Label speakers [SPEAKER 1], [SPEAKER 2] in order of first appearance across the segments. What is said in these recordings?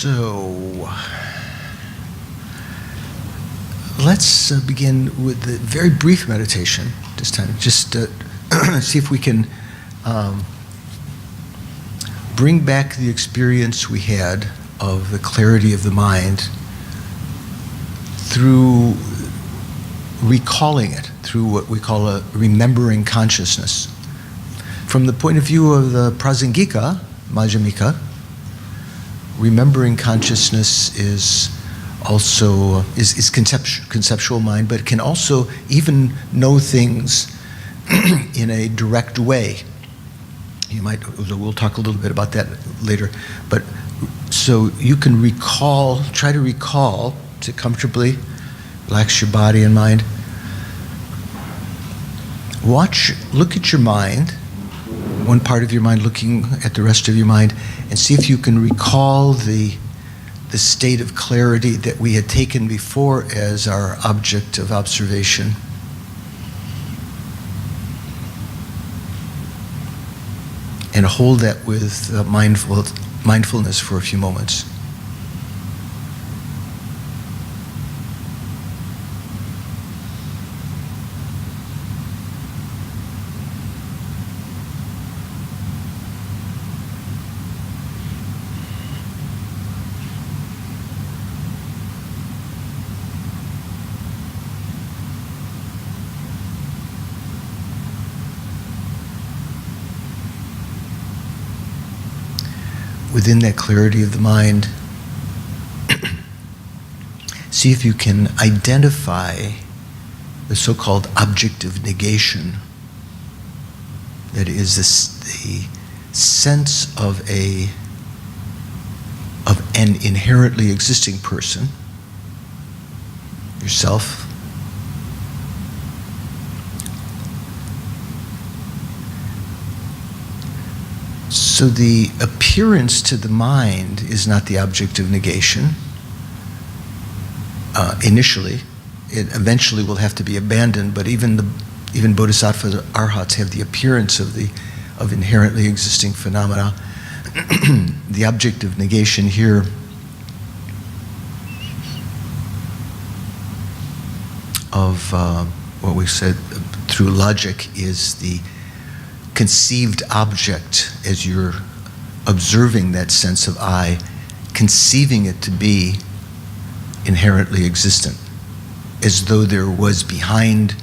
[SPEAKER 1] So, let's begin with a very brief meditation this time. Just see if we can bring back the experience we had of the clarity of the mind through recalling it, through what we call a remembering consciousness. From the point of view of the Prasangika, Majjhimika, remembering consciousness is also is conceptual mind, but it can also even know things in a direct way. You might, we'll talk a little bit about that later, but so you can recall, try to recall, sit comfortably, relax your body and mind. Look at your mind, one part of your mind looking at the rest of your mind, and see if you can recall the state of clarity that we had taken before as our object of observation. And hold that with mindfulness for a few moments. Within that clarity of the mind, see if you can identify the so-called object of negation. That is the sense of an inherently existing person, yourself. So the appearance to the mind is not the object of negation. Initially, it eventually will have to be abandoned. But even bodhisattvas, arhats have the appearance of inherently existing phenomena. The object of negation here of what we said through logic is the conceived object, as you're observing that sense of I, conceiving it to be inherently existent, as though there was behind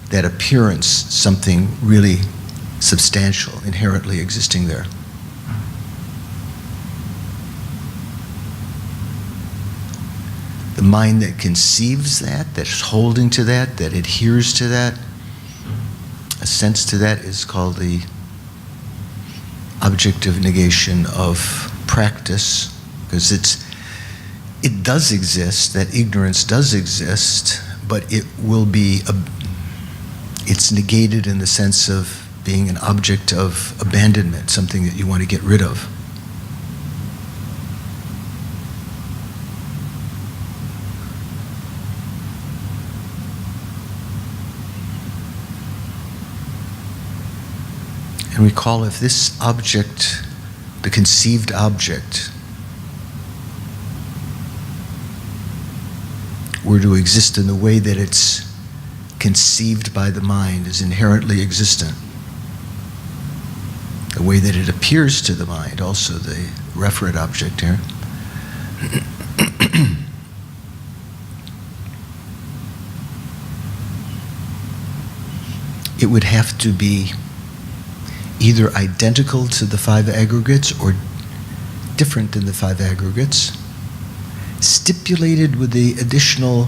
[SPEAKER 1] that appearance something really substantial, inherently existing there. The mind that conceives that, that's holding to that adheres to that, a sense to that is called the object of negation of practice, because it does exist, that ignorance does exist, but it's negated in the sense of being an object of abandonment, something that you want to get rid of. And recall if this object, the conceived object, were to exist in the way that it's conceived by the mind as inherently existent, the way that it appears to the mind, also the referent object here, it would have to be either identical to the five aggregates or different than the five aggregates, stipulated with the additional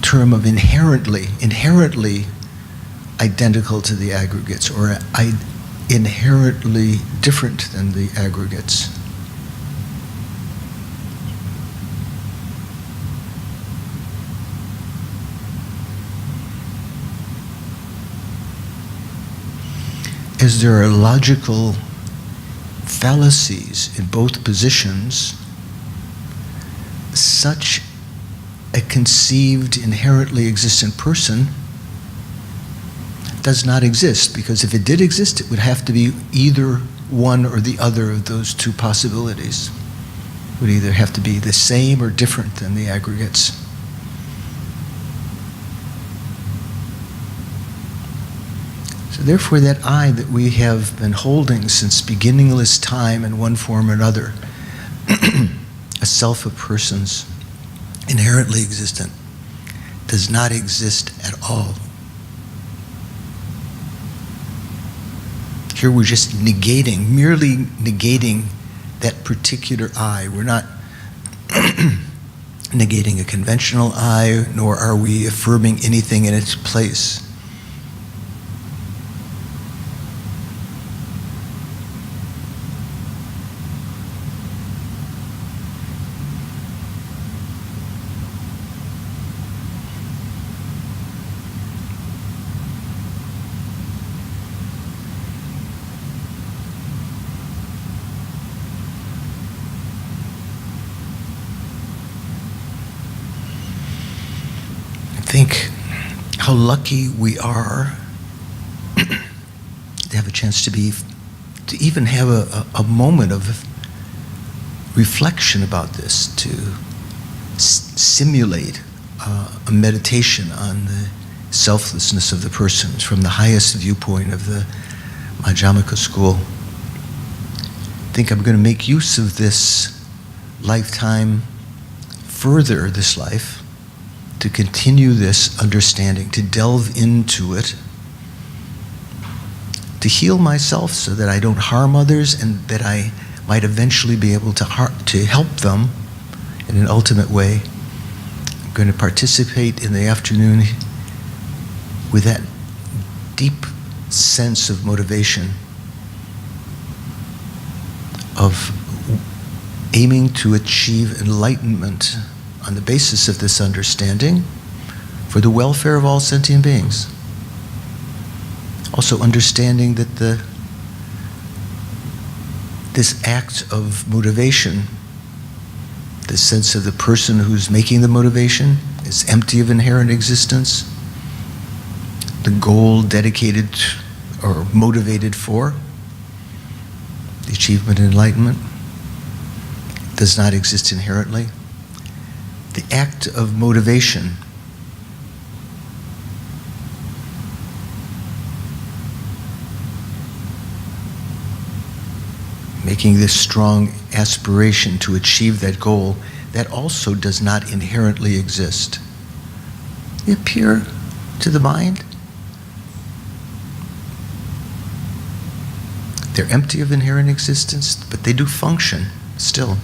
[SPEAKER 1] term of inherently identical to the aggregates, or inherently different than the aggregates. As there are logical fallacies in both positions, such a conceived, inherently existent person does not exist, because if it did exist, it would have to be either one or the other of those two possibilities. It would either have to be the same or different than the aggregates. So therefore, that I that we have been holding since beginningless time in one form or another, a self of persons, inherently existent, does not exist at all. Here we're just negating, merely negating that particular I. We're not negating a conventional I, nor are we affirming anything in its place. Think how lucky we are to have a chance to even have a moment of reflection about this, to simulate a meditation on the selflessness of the persons from the highest viewpoint of the Madhyamaka school. I think I'm going to make use of this lifetime, further this life, to continue this understanding, to delve into it, to heal myself so that I don't harm others and that I might eventually be able to help them in an ultimate way. I'm going to participate in the afternoon with that deep sense of motivation, of aiming to achieve enlightenment on the basis of this understanding for the welfare of all sentient beings. Also understanding that this act of motivation, the sense of the person who's making the motivation, is empty of inherent existence. The goal dedicated or motivated for the achievement of enlightenment does not exist inherently. The act of motivation making this strong aspiration to achieve that goal, that also does not inherently exist. They appear to the mind. They're empty of inherent existence, but they do function still.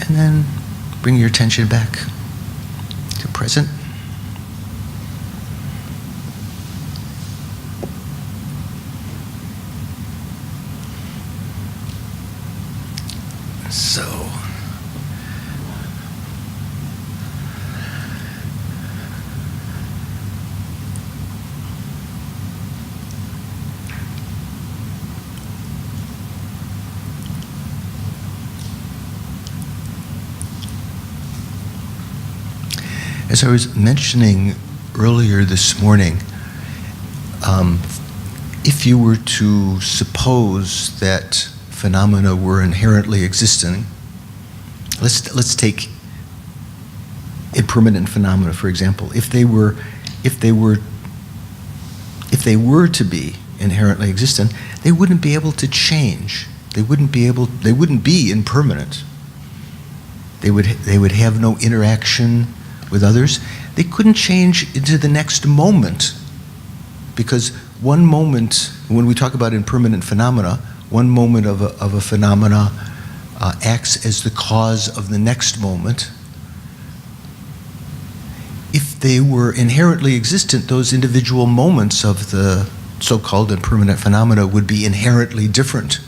[SPEAKER 1] And then bring your attention back to present. So, as I was mentioning earlier this morning, if you were to suppose that phenomena were inherently existing, let's take impermanent phenomena, for example. If they were to be inherently existent, they wouldn't be able to change. They wouldn't be impermanent. They would have no interaction with others. They couldn't change into the next moment, because one moment, when we talk about impermanent phenomena, one moment of a phenomena acts as the cause of the next moment. If they were inherently existent, those individual moments of the so-called impermanent phenomena would be inherently different.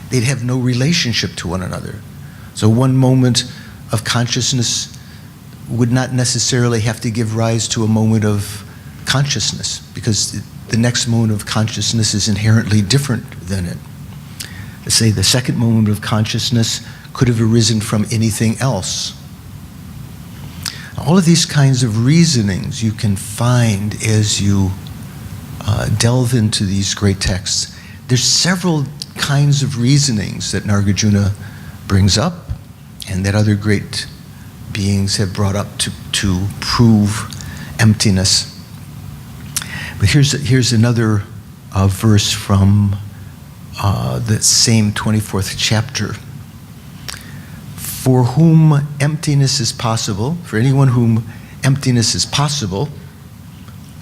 [SPEAKER 1] They'd have no relationship to one another. So one moment of consciousness would not necessarily have to give rise to a moment of consciousness, because the next moment of consciousness is inherently different than it. Let's say the second moment of consciousness could have arisen from anything else. All of these kinds of reasonings you can find as you delve into these great texts. There's several kinds of reasonings that Nagarjuna brings up and that other great beings have brought up to prove emptiness. But here's another verse from the same 24th chapter. For whom emptiness is possible, for anyone whom emptiness is possible,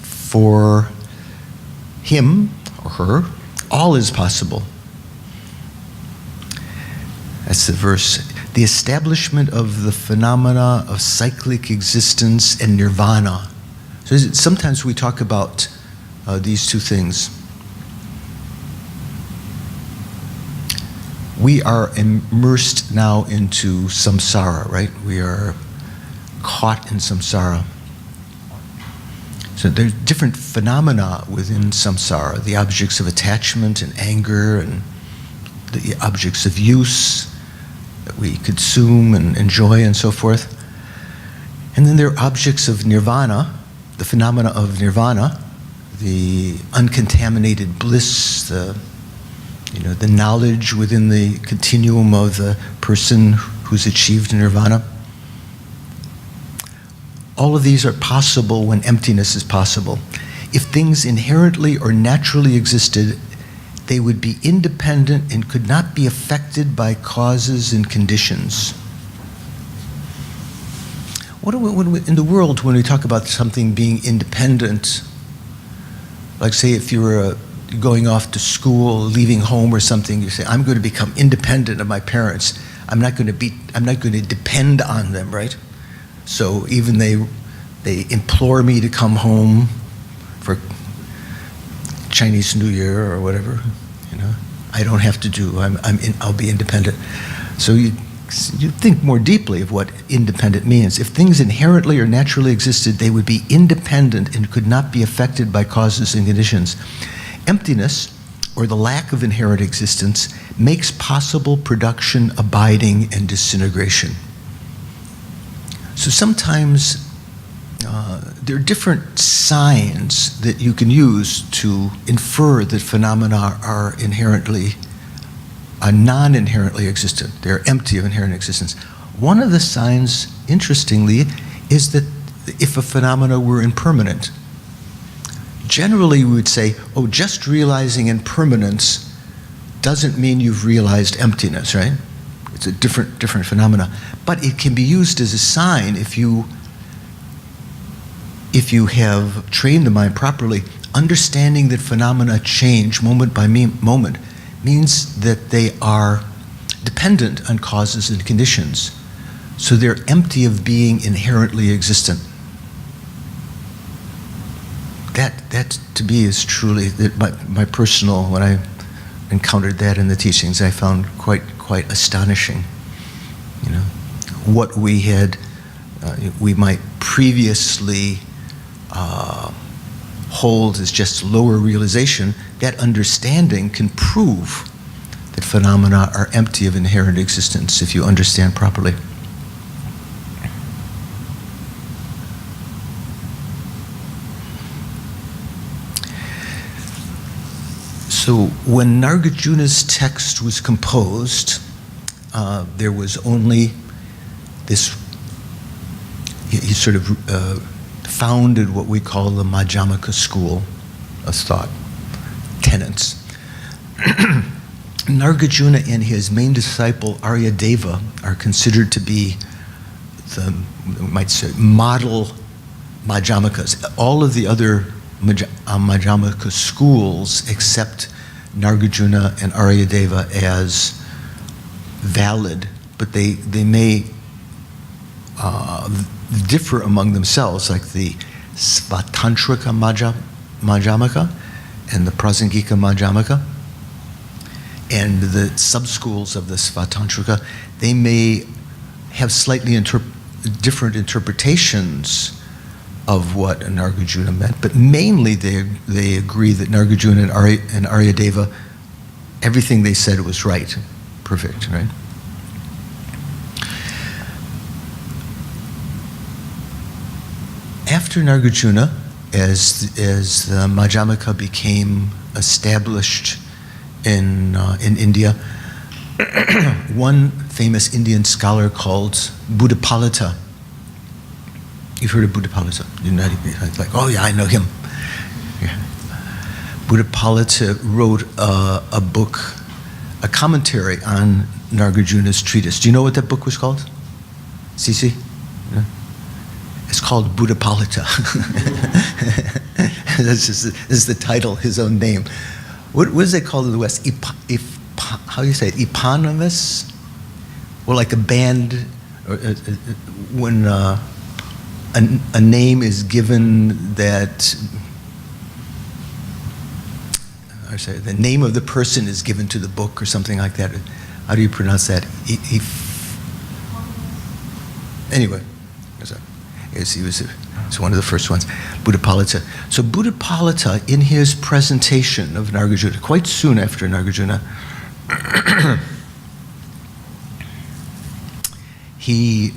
[SPEAKER 1] for him or her, all is possible. That's the verse. The establishment of the phenomena of cyclic existence and nirvana. So sometimes we talk about these two things. We are immersed now into samsara, right? We are caught in samsara. So there's different phenomena within samsara, the objects of attachment and anger and the objects of use that we consume and enjoy and so forth. And then there are objects of nirvana, the phenomena of nirvana, the uncontaminated bliss, the knowledge within the continuum of the person who's achieved nirvana. All of these are possible when emptiness is possible. If things inherently or naturally existed, they would be independent and could not be affected by causes and conditions. In the world, when we talk about something being independent, like say if you were going off to school, leaving home or something, you say, I'm going to become independent of my parents. I'm not going to depend on them, right? So even they implore me to come home for Chinese New Year or whatever, I don't have to do. I'll be independent. So you think more deeply of what independent means. If things inherently or naturally existed, they would be independent and could not be affected by causes and conditions. Emptiness, or the lack of inherent existence, makes possible production, abiding, and disintegration. So sometimes there are different signs that you can use to infer that phenomena are non-inherently existent. They're empty of inherent existence. One of the signs, interestingly, is that if a phenomena were impermanent. Generally, we would say, just realizing impermanence doesn't mean you've realized emptiness, right? It's a different phenomena. But it can be used as a sign if you have trained the mind properly. Understanding that phenomena change moment by moment means that they are dependent on causes and conditions. So they're empty of being inherently existent. That to me is truly my personal, when I encountered that in the teachings, I found quite astonishing. What we had, we might previously hold as just lower realization, that understanding can prove that phenomena are empty of inherent existence if you understand properly. So when Nagarjuna's text was composed, there was only this, he sort of founded what we call the Madhyamaka school of thought, tenets. Nagarjuna and his main disciple Aryadeva are considered to be the, we might say, model Madhyamakas. All of the other Madhyamaka schools accept Nagarjuna and Aryadeva as valid, but they may differ among themselves, like the Svatantrika Madhyamaka and the Prasangika Madhyamaka. And the sub-schools of the Svatantrika, they may have slightly different interpretations of what Nagarjuna meant, but mainly they agree that Nagarjuna and Aryadeva, everything they said was right, perfect, right? After Nagarjuna, as the Madhyamaka became established in India, one famous Indian scholar called Buddhapalita. You've heard of Buddhapalita? You're not like, oh yeah, I know him. Yeah. Buddhapalita wrote a book, a commentary on Nagarjuna's treatise. Do you know what that book was called? Cece? Yeah. It's called Buddhapalita. This is the title, his own name. What is it called in the West? How do you say it? Eponymous? Or like a band, when a name is given that, I say the name of the person is given to the book or something like that. How do you pronounce that? Anyway, it's one of the first ones, Buddhapalita. So Buddhapalita, in his presentation of Nagarjuna, quite soon after Nagarjuna, he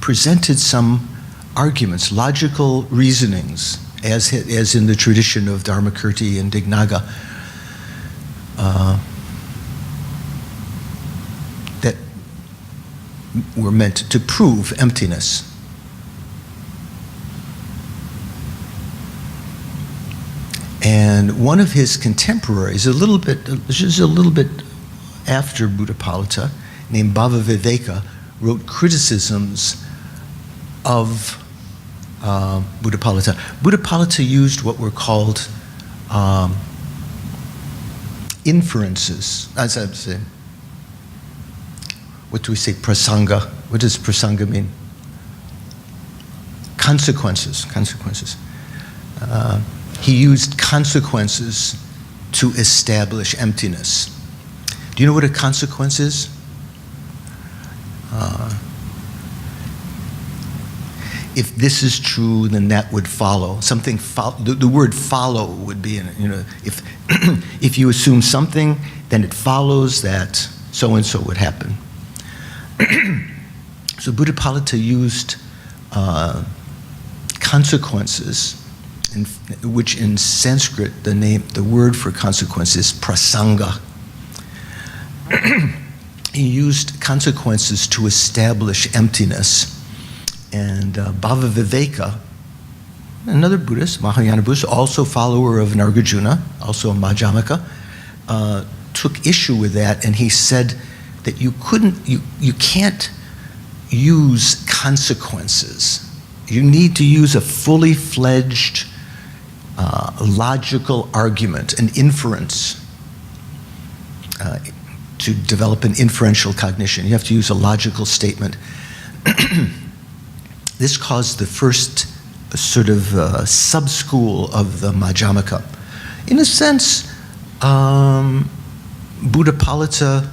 [SPEAKER 1] presented some arguments, logical reasonings, as in the tradition of Dharmakirti and Dignaga, that were meant to prove emptiness. And one of his contemporaries, just a little bit after Buddhapalita, named Bhavaviveka, wrote criticisms of Buddhapalita. Buddhapalita used what were called inferences. As I'm saying, what do we say? Prasanga. What does prasanga mean? Consequences. He used consequences to establish emptiness. Do you know what a consequence is? If this is true, then that would follow. The word follow would be in it. If if you assume something, then it follows that so and so would happen. So Buddhapalita used consequences, which in Sanskrit the word for consequence is prasanga. He used consequences to establish emptiness. And Bhavaviveka, another Buddhist, Mahayana Buddhist, also follower of Nagarjuna, also a Madhyamaka, took issue with that, and he said that you can't use consequences. You need to use a fully fledged logical argument, an inference, to develop an inferential cognition. You have to use a logical statement. This caused the first sort of sub-school of the Madhyamaka. In a sense, Buddhapalita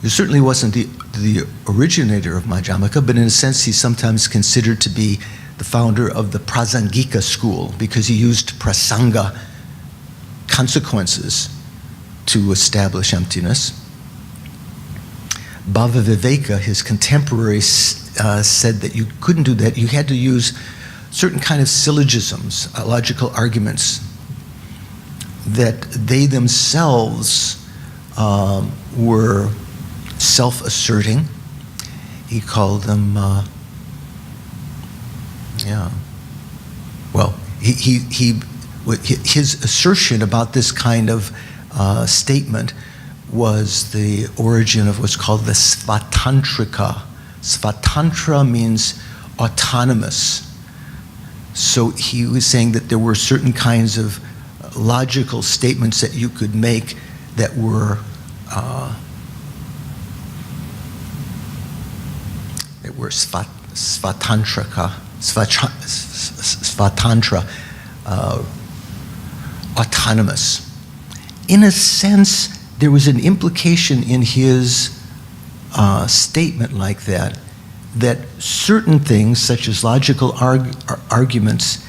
[SPEAKER 1] certainly wasn't the originator of Madhyamaka, but in a sense he's sometimes considered to be the founder of the Prasangika school because he used prasanga, consequences, to establish emptiness. Bhavaviveka, his contemporary, said that you couldn't do that. You had to use certain kind of syllogisms, logical arguments, that they themselves were self-asserting. He called them, his assertion about this kind of statement was the origin of what's called the Svatantrika. Svatantra means autonomous. So he was saying that there were certain kinds of logical statements that you could make that were Svatantra, autonomous. In a sense, there was an implication in his statement like that certain things, such as logical arguments,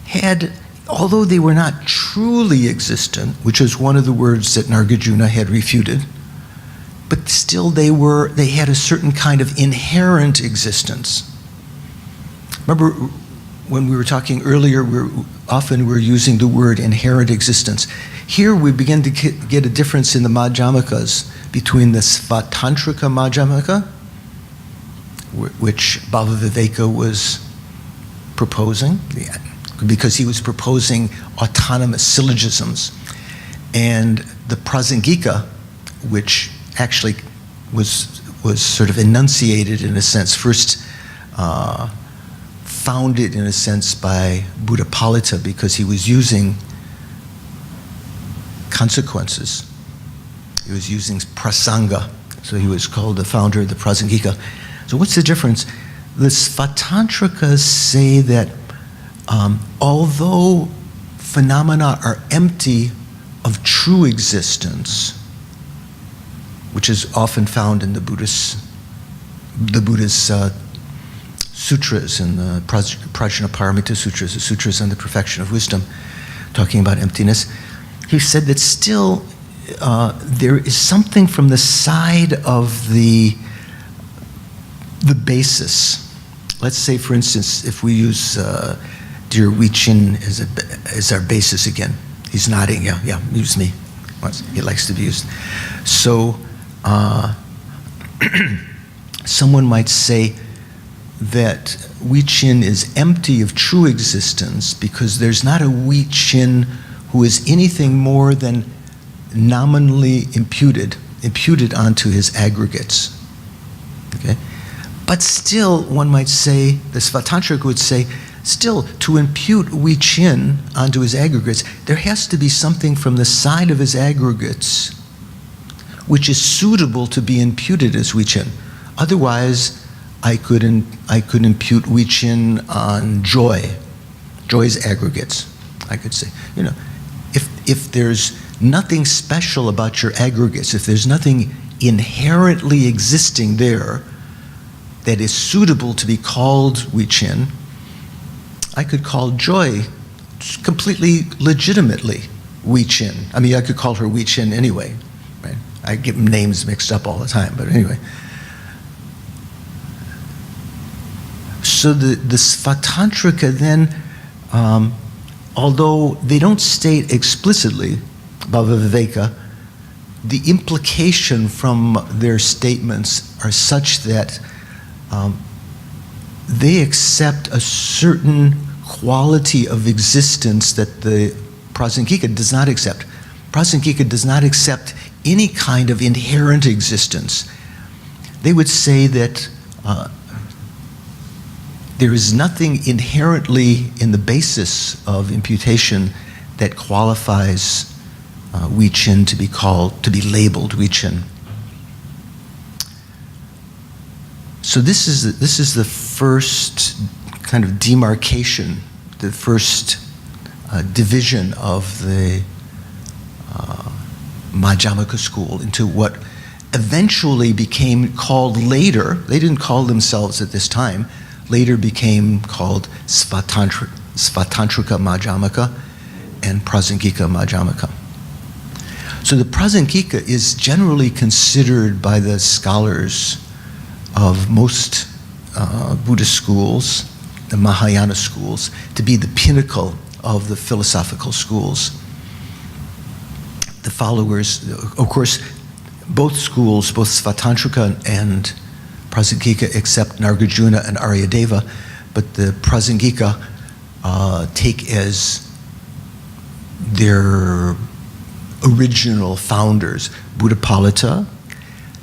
[SPEAKER 1] had, although they were not truly existent, which is one of the words that Nagarjuna had refuted, but still they had a certain kind of inherent existence. Remember, when we were talking earlier, we're using the word inherent existence. Here we begin to get a difference in the Madhyamikas between the Svatantrika Madhyamika, which Bhavaviveka was proposing, because he was proposing autonomous syllogisms, and the Prasangika, which actually was sort of enunciated in a sense, first founded in a sense by Buddhapalita, because he was using consequences. He was using prasanga, so he was called the founder of the Prasangika. So what's the difference? The Svatantrikas say that although phenomena are empty of true existence, which is often found in the Buddhist sutras and the Prajnaparamita sutras, the sutras on the perfection of wisdom, talking about emptiness. He said that still there is something from the side of the basis. Let's say, for instance, if we use dear Wei Chin as our basis again. He's nodding, yeah, use me. He likes to be used. So someone might say that Wei Chin is empty of true existence because there's not a Wei Chin who is anything more than nominally imputed onto his aggregates. Okay? But still, one might say, the Svatantrika would say, still, to impute Wei Chin onto his aggregates, there has to be something from the side of his aggregates which is suitable to be imputed as Wei Chin. Otherwise, I could impute Wei Chin on joy's aggregates. I could say, if there's nothing special about your aggregates, if there's nothing inherently existing there that is suitable to be called Wei Chin, I could call joy completely legitimately Wei Chin. I mean, I could call her Wei Chin anyway, right? I get names mixed up all the time, but anyway. So the Svatantrika then, although they don't state explicitly Bhavaviveka, the implication from their statements are such that they accept a certain quality of existence that the Prasangika does not accept. Prasangika does not accept any kind of inherent existence. They would say that there is nothing inherently in the basis of imputation that qualifies Wei Chin to be labeled Wei Chin. So this is the first kind of demarcation, the first division of the Madhyamaka school into what eventually became called later, they didn't call themselves at this time, later became called Svatantrika Madhyamaka and Prasangika Madhyamaka. So the Prasangika is generally considered by the scholars of most Buddhist schools, the Mahayana schools, to be the pinnacle of the philosophical schools. The followers, of course, both schools, both Svatantrika and Prasangika, accept Nagarjuna and Aryadeva, but the Prasangika take as their original founders Buddhapalita,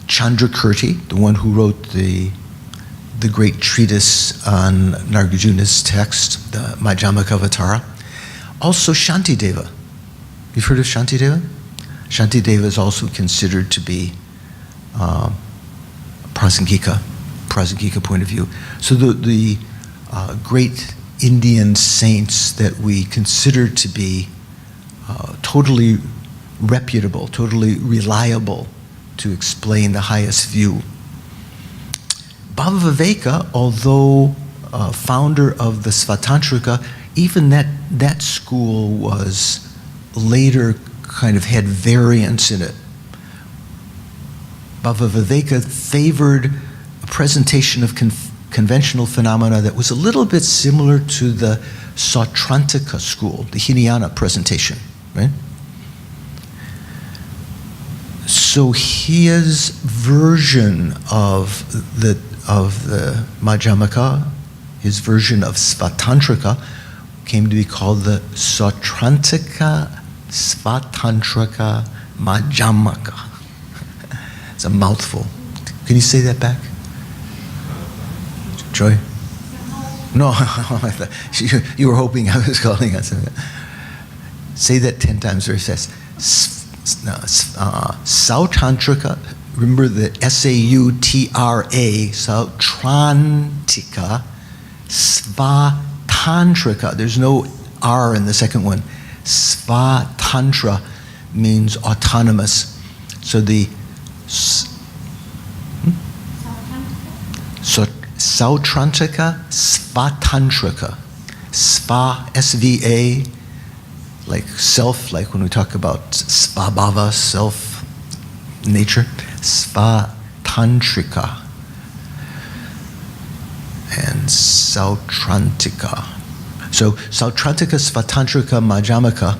[SPEAKER 1] Chandrakirti, the one who wrote the great treatise on Nagarjuna's text, the Madhyamaka Avatara. Also Shantideva. You've heard of Shantideva? Shantideva is also considered to be Prasangika point of view. So the great Indian saints that we consider to be totally reputable, totally reliable to explain the highest view. Bhavaviveka, although founder of the Svatantrika, even that school was later kind of had variants in it. Bhavaviveka favored a presentation of conventional phenomena that was a little bit similar to the Sautrantika school, the Hinayana presentation, right? So his version of the Madhyamaka, his version of Svatantrika, came to be called the Sautrantika Svatantrika Madhyamaka. It's a mouthful. Can you say that back? Joy? No, you were hoping I was calling us. Say that 10 times very fast. Sautrantika, remember the S-A-U-T-R-A, Sautrantika, Svatantrika. There's no R in the second one. Svatantra means autonomous. So the Sautrantika, Svatantrika. Sva, S-V-A, like self, like when we talk about svabhava, self, nature. Svatantrika. And Sautrantika. So Sautrantika, Svatantrika, Madhyamaka,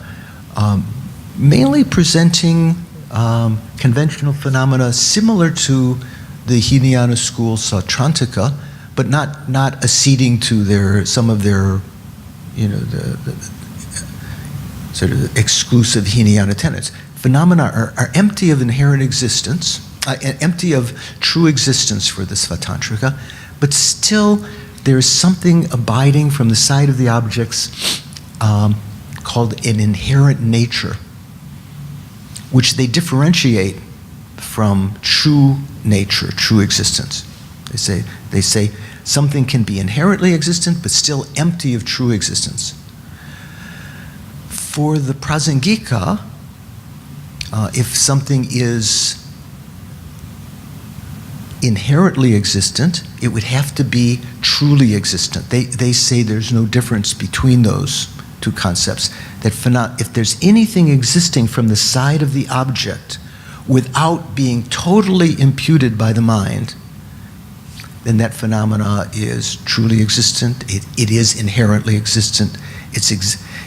[SPEAKER 1] mainly presenting conventional phenomena similar to the Hinayana school Sautrantika, but not acceding to some of their, the sort of exclusive Hinayana tenets. Phenomena are empty of inherent existence, empty of true existence for the Svatantrika, but still there is something abiding from the side of the objects called an inherent nature, which they differentiate from true nature, true existence. They say something can be inherently existent but still empty of true existence. For the Prasangika, if something is inherently existent, it would have to be truly existent. They say there's no difference between those two concepts. That if there's anything existing from the side of the object without being totally imputed by the mind, then that phenomena is truly existent. It is inherently existent.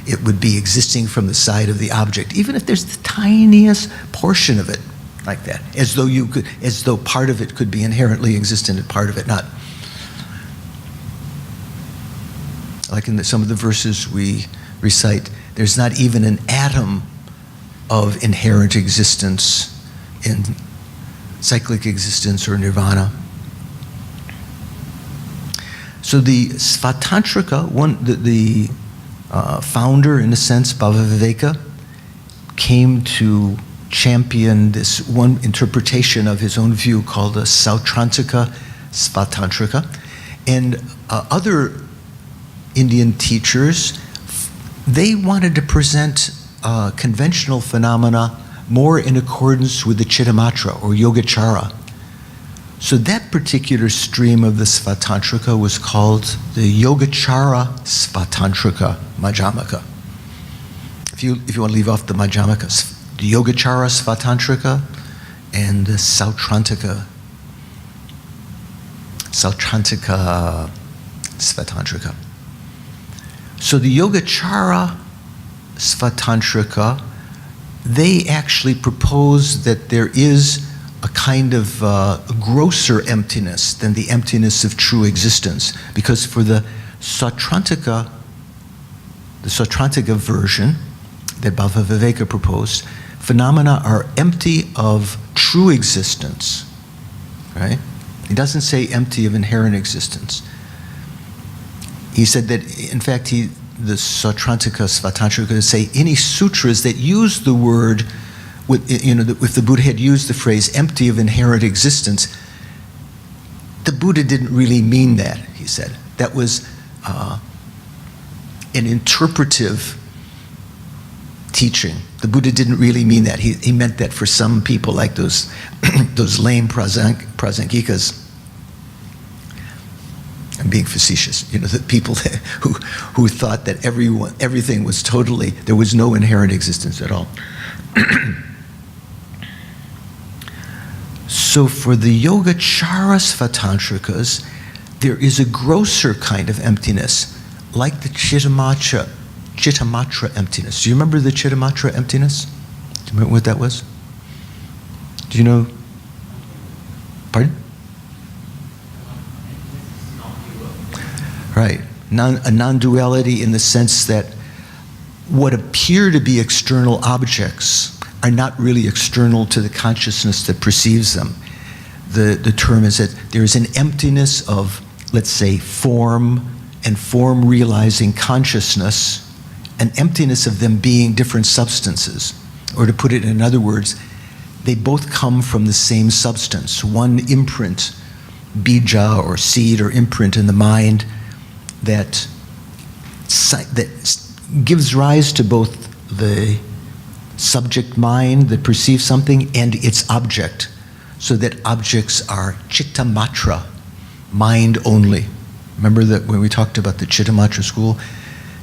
[SPEAKER 1] It would be existing from the side of the object, even if there's the tiniest portion of it like that, as though part of it could be inherently existent and part of it not. Like in some of the verses we recite, there's not even an atom of inherent existence in cyclic existence or nirvana. So the Svatantrika, the founder, in a sense, Bhavaviveka, came to champion this one interpretation of his own view called the Sautrantika Svatantrika. And other Indian teachers, they wanted to present conventional phenomena more in accordance with the Chittamatra or Yogacara. So that particular stream of the Svatantrika was called the Yogacara Svatantrika Madhyamaka. If you want to leave off the Madhyamaka, the Yogacara Svatantrika and the Sautrantika Svatantrika. So the Yogacara Svatantrika, they actually propose that there is a kind of grosser emptiness than the emptiness of true existence. Because for the Sautrantika version that Bhavaviveka proposed, phenomena are empty of true existence, right? He doesn't say empty of inherent existence. He said that, in fact, the Sautrantika Svatantrika say any sutras that use the word, if the Buddha had used the phrase empty of inherent existence, the Buddha didn't really mean that, he said. That was an interpretive teaching. The Buddha didn't really mean that. He meant that for some people like those those lame prasangikas. I'm being facetious. The people who thought that everything was totally, there was no inherent existence at all. So for the Yogacara Svatantrikas, there is a grosser kind of emptiness, like the Chittamatra emptiness. Do you remember the Chittamatra emptiness? Do you remember what that was? Do you know? Pardon? Right. A non-duality in the sense that what appear to be external objects are not really external to the consciousness that perceives them. The term is that there is an emptiness of, let's say, form and form-realizing consciousness, an emptiness of them being different substances. Or to put it in other words, they both come from the same substance, one imprint, bija or seed or imprint in the mind that gives rise to both the subject mind that perceives something and its object, so that objects are chittamatra, mind only. Remember that when we talked about the Chittamatra school,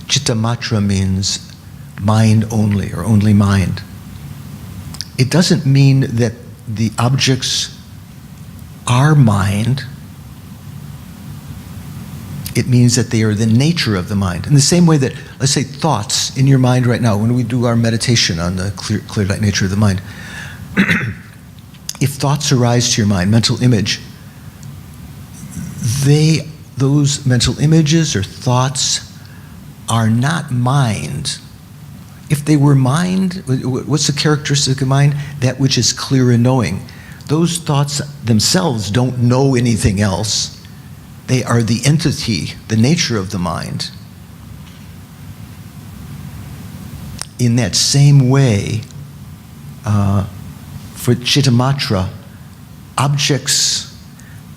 [SPEAKER 1] chittamatra means mind only, or only mind. It doesn't mean that the objects are mind. It means that they are the nature of the mind. In the same way that, let's say, thoughts in your mind right now, when we do our meditation on the clear light nature of the mind, if thoughts arise to your mind, mental image, those mental images or thoughts are not mind. If they were mind, what's the characteristic of mind? That which is clear and knowing. Those thoughts themselves don't know anything else. They are the entity, the nature of the mind. In that same way, for Chittamatra, objects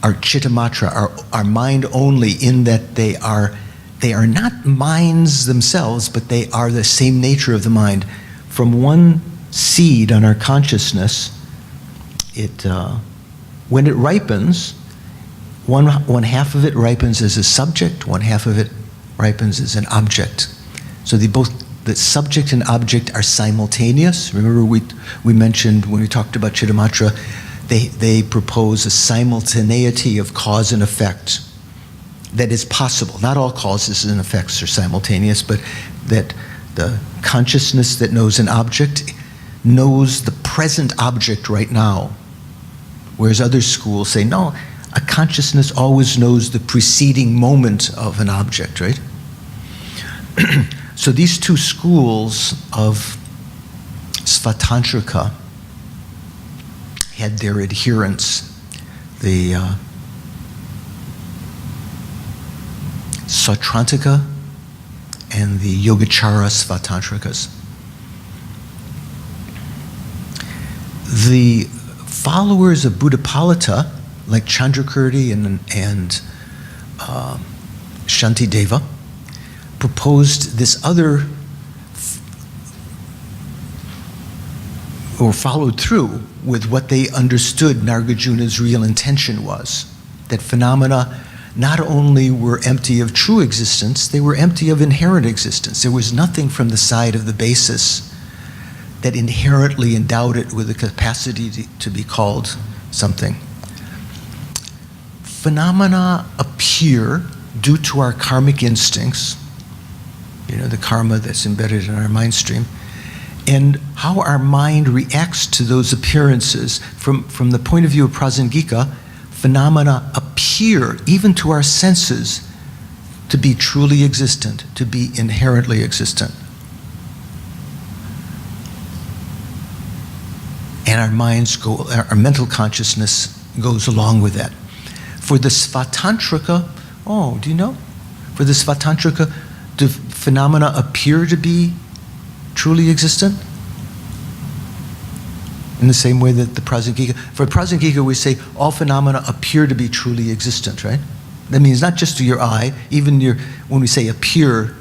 [SPEAKER 1] are Chittamatra, are mind only, in that they are not minds themselves, but they are the same nature of the mind. From one seed on our consciousness, when it ripens, one half of it ripens as a subject, one half of it ripens as an object. So the subject and object are simultaneous. Remember we mentioned when we talked about Chittamatra, they propose a simultaneity of cause and effect that is possible. Not all causes and effects are simultaneous, but that the consciousness that knows an object knows the present object right now. Whereas other schools say, no, a consciousness always knows the preceding moment of an object, right? So these two schools of Svatantrika had their adherents, the Sautrantika and the Yogacara Svatantrikas. The followers of Buddhapalita, like Chandrakirti and Shantideva, proposed this other, or followed through with what they understood Nagarjuna's real intention was. That phenomena not only were empty of true existence, they were empty of inherent existence. There was nothing from the side of the basis that inherently endowed it with the capacity to be called something. Phenomena appear due to our karmic instincts, the karma that's embedded in our mind stream, and how our mind reacts to those appearances. From the point of view of Prasangika, phenomena appear, even to our senses, to be truly existent, to be inherently existent. And our mental consciousness goes along with that. For the Svatantrika, do you know? For the Svatantrika, do phenomena appear to be truly existent? In the same way that the Prasangika, for Prasangika we say all phenomena appear to be truly existent, right? That means not just to your eye, even when we say appear,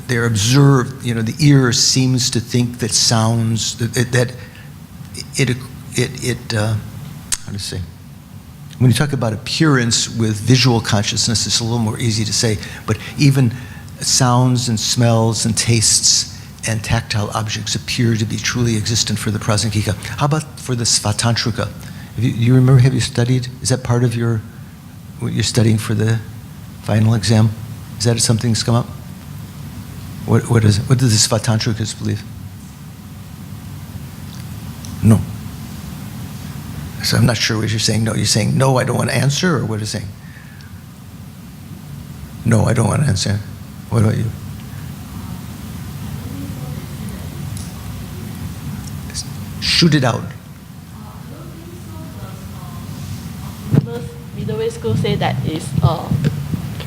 [SPEAKER 1] they're observed, the ear seems to think that sounds, how to say? When you talk about appearance with visual consciousness, it's a little more easy to say, but even sounds and smells and tastes and tactile objects appear to be truly existent for the Prasangika. How about for the Svatantrika? You remember, have you studied? Is that part of your what you're studying for the final exam? Is that something that's come up? What do the Svatantrikas believe? No. So I'm not sure what you're saying. No, you're saying, no, I don't want to answer, or what are you saying? No, I don't want to answer. What about you? Shoot it out.
[SPEAKER 2] Middle school say that is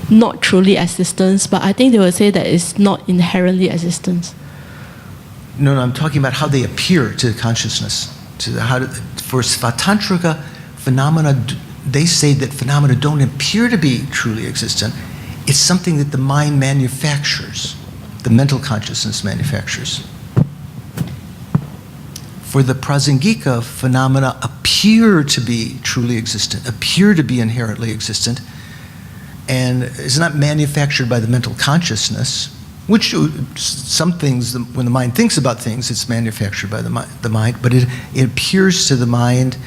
[SPEAKER 2] not truly existence, but I think they will say that it's not inherently existence.
[SPEAKER 1] No, I'm talking about how they appear to consciousness. For Svatantrika, phenomena, they say that phenomena don't appear to be truly existent. It's something that the mind manufactures, the mental consciousness manufactures. For the Prasangika, phenomena appear to be truly existent, appear to be inherently existent, and is not manufactured by the mental consciousness, which some things, when the mind thinks about things, it's manufactured by the mind, but it appears to the mind,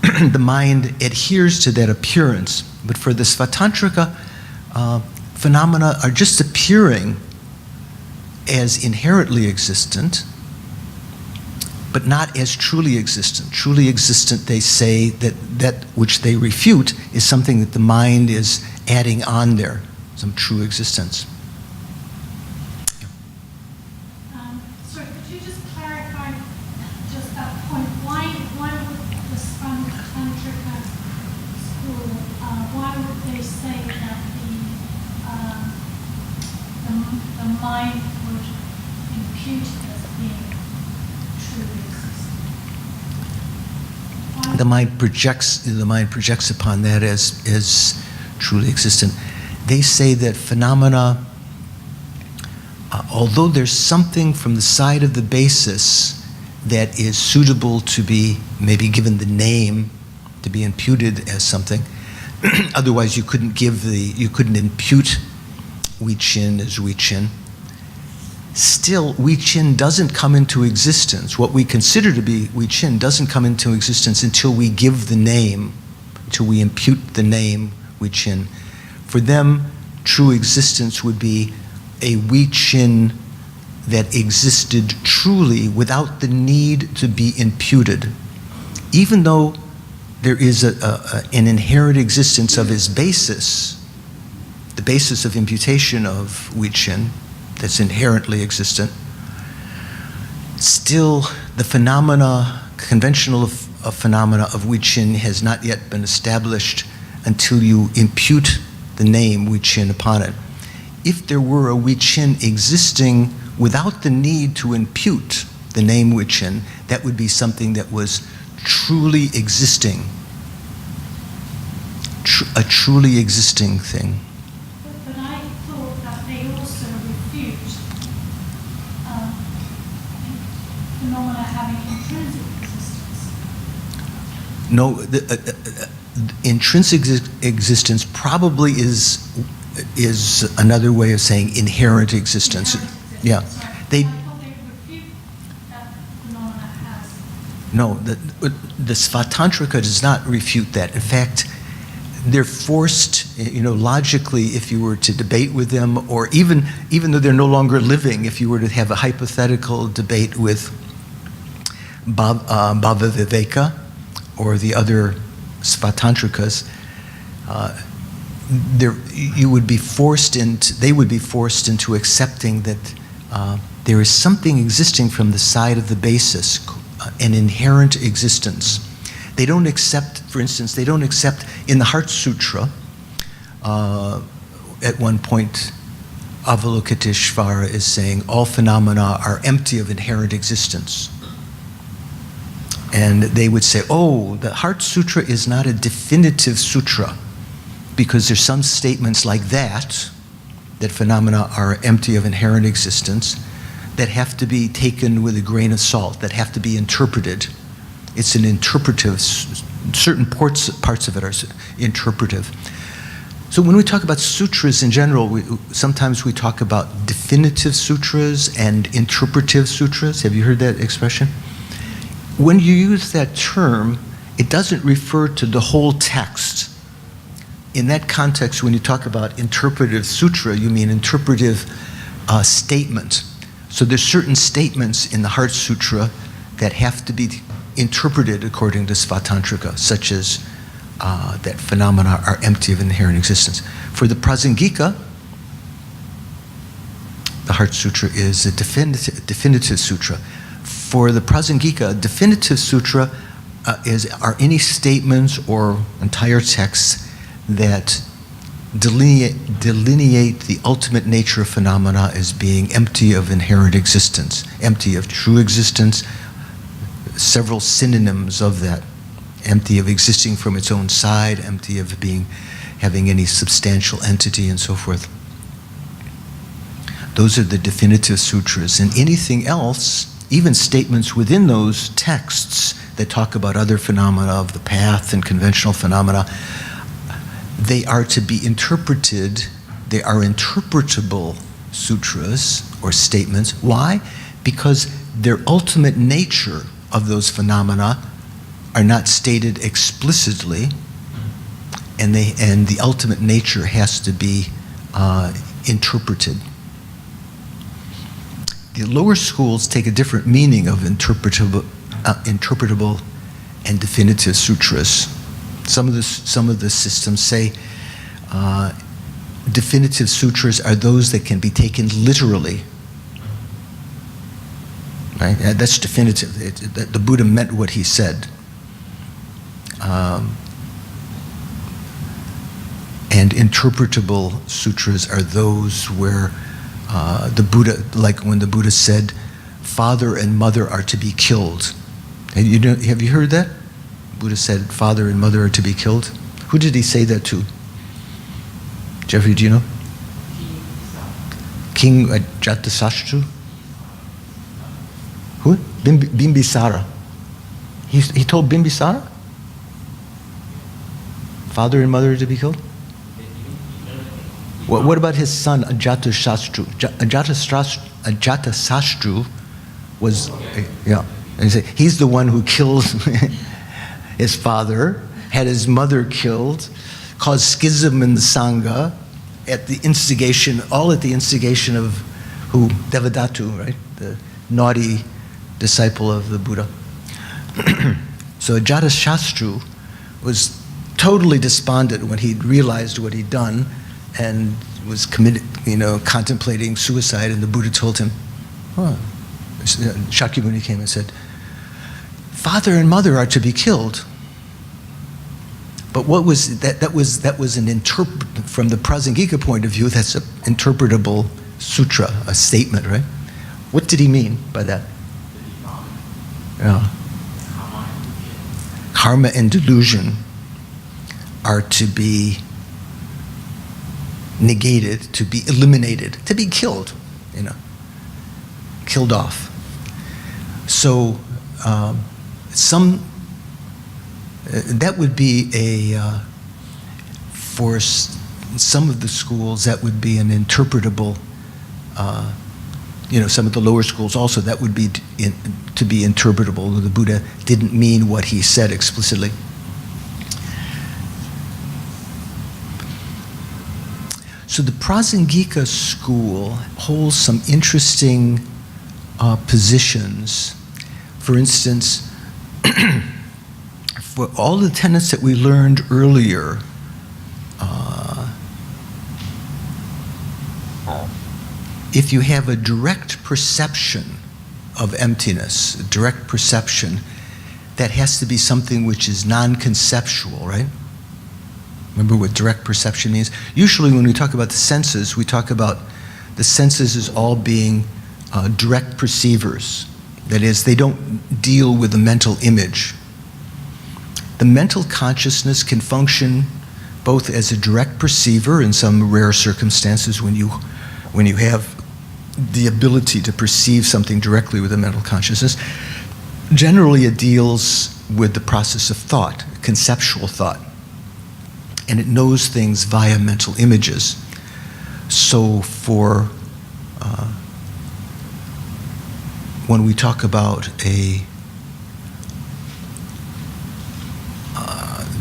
[SPEAKER 1] the mind adheres to that appearance. But for the Svatantrika, phenomena are just appearing as inherently existent, but not as truly existent. Truly existent, they say that which they refute is something that the mind is adding on there, some true existence.
[SPEAKER 3] Sorry, could you just clarify just that point? Why would the Svatantrika school, why would they say that the mind would impute it as being truly existent?
[SPEAKER 1] The mind projects upon that as truly existent. They say that phenomena, although there's something from the side of the basis that is suitable to be maybe given the name, to be imputed as something, otherwise you couldn't impute Wei-Chin as Wei-Chin. Still, Wei-Chin doesn't come into existence. What we consider to be Wei-Chin doesn't come into existence until we give the name, until we impute the name Wei-Chin. For them, true existence would be a Wei-Chin that existed truly without the need to be imputed. Even though there is an inherent existence of his basis, the basis of imputation of Wei-Chin, that's inherently existent, still the conventional phenomena of Wei-Chin has not yet been established until you impute the name Wei-Chin upon it. If there were a Wei-Chin existing without the need to impute the name Wei-Chin, that would be something that was truly existing, a truly existing thing.
[SPEAKER 3] But I thought that they also refute phenomena having intrinsic existence.
[SPEAKER 1] No, intrinsic existence probably is another way of saying inherent existence. Yeah,
[SPEAKER 3] I thought they refute that phenomena has.
[SPEAKER 1] No, the Svatantrika does not refute that. In fact, they're forced, logically, if you were to debate with them, or even though they're no longer living, if you were to have a hypothetical debate with Bhava Viveka or the other Svatantrikas, they would be forced into accepting that there is something existing from the side of the basis, an inherent existence. They don't accept, for instance, in the Heart Sutra, at one point, Avalokiteshvara is saying all phenomena are empty of inherent existence. And they would say, the Heart Sutra is not a definitive sutra, because there's some statements like that phenomena are empty of inherent existence, that have to be taken with a grain of salt, that have to be interpreted. It's an interpretive, certain parts of it are interpretive. So when we talk about sutras in general, sometimes we talk about definitive sutras and interpretive sutras. Have you heard that expression? When you use that term, it doesn't refer to the whole text, in that context, when you talk about interpretive sutra, you mean interpretive statement. So there's certain statements in the Heart Sutra that have to be interpreted according to Svatantrika, such as that phenomena are empty of inherent existence. For the Prasangika, the Heart Sutra is a definitive sutra. For the Prasangika, definitive sutra are any statements or entire texts that delineate the ultimate nature of phenomena as being empty of inherent existence, empty of true existence, several synonyms of that, empty of existing from its own side, empty of having any substantial entity, and so forth. Those are the definitive sutras. And anything else, even statements within those texts that talk about other phenomena of the path and conventional phenomena, they are to be interpreted. They are interpretable sutras or statements. Why? Because their ultimate nature of those phenomena are not stated explicitly, and the ultimate nature has to be interpreted. The lower schools take a different meaning of interpretable and definitive sutras. Some of the systems say definitive sutras are those that can be taken literally. Right? That's definitive. The Buddha meant what he said. And interpretable sutras are those where the Buddha, like when the Buddha said, father and mother are to be killed. And have you heard that? Buddha said, father and mother are to be killed. Who did he say that to? Jeffrey, do you know? King Ajatasattu? Who? Bimbisara. He told Bimbisara? Father and mother are to be killed? What about his son Ajatasattu? Ajatasattu was, yeah. And he's the one who killed his father, had his mother killed, caused schism in the Sangha, at the instigation of who? Devadatta, right? The naughty disciple of the Buddha. So Ajatasattu was totally despondent when he realized what he'd done and was committed, contemplating suicide, and the Buddha told him, Shakyamuni came and said, father and mother are to be killed. But what was that? That was an from the Prasangika point of view, that's an interpretable sutra, a statement, right? What did he mean by that? Yeah. Karma and delusion are to be negated, to be eliminated, to be killed, killed off. So that would be for some of the schools, that would be an interpretable, some of the lower schools also, that would be to be interpretable. The Buddha didn't mean what he said explicitly. So the Prasangika school holds some interesting positions. For instance, for all the tenets that we learned earlier, if you have a direct perception of emptiness, a direct perception, that has to be something which is non-conceptual, right? Remember what direct perception means? Usually when we talk about the senses, we talk about the senses as all being direct perceivers. That is, they don't deal with the mental image. The mental consciousness can function both as a direct perceiver in some rare circumstances when you have the ability to perceive something directly with the mental consciousness. Generally, it deals with the process of thought, conceptual thought. And it knows things via mental images. So for when we talk about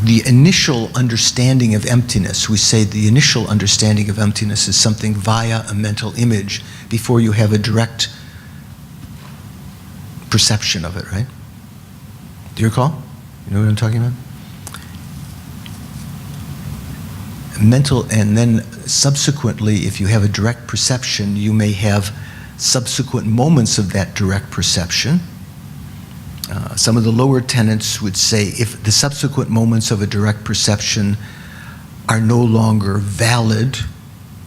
[SPEAKER 1] the initial understanding of emptiness, we say the initial understanding of emptiness is something via a mental image before you have a direct perception of it, right? Do you recall? You know what I'm talking about? Mental, and then subsequently, if you have a direct perception, you may have subsequent moments of that direct perception. Some of the lower tenets would say if the subsequent moments of a direct perception are no longer valid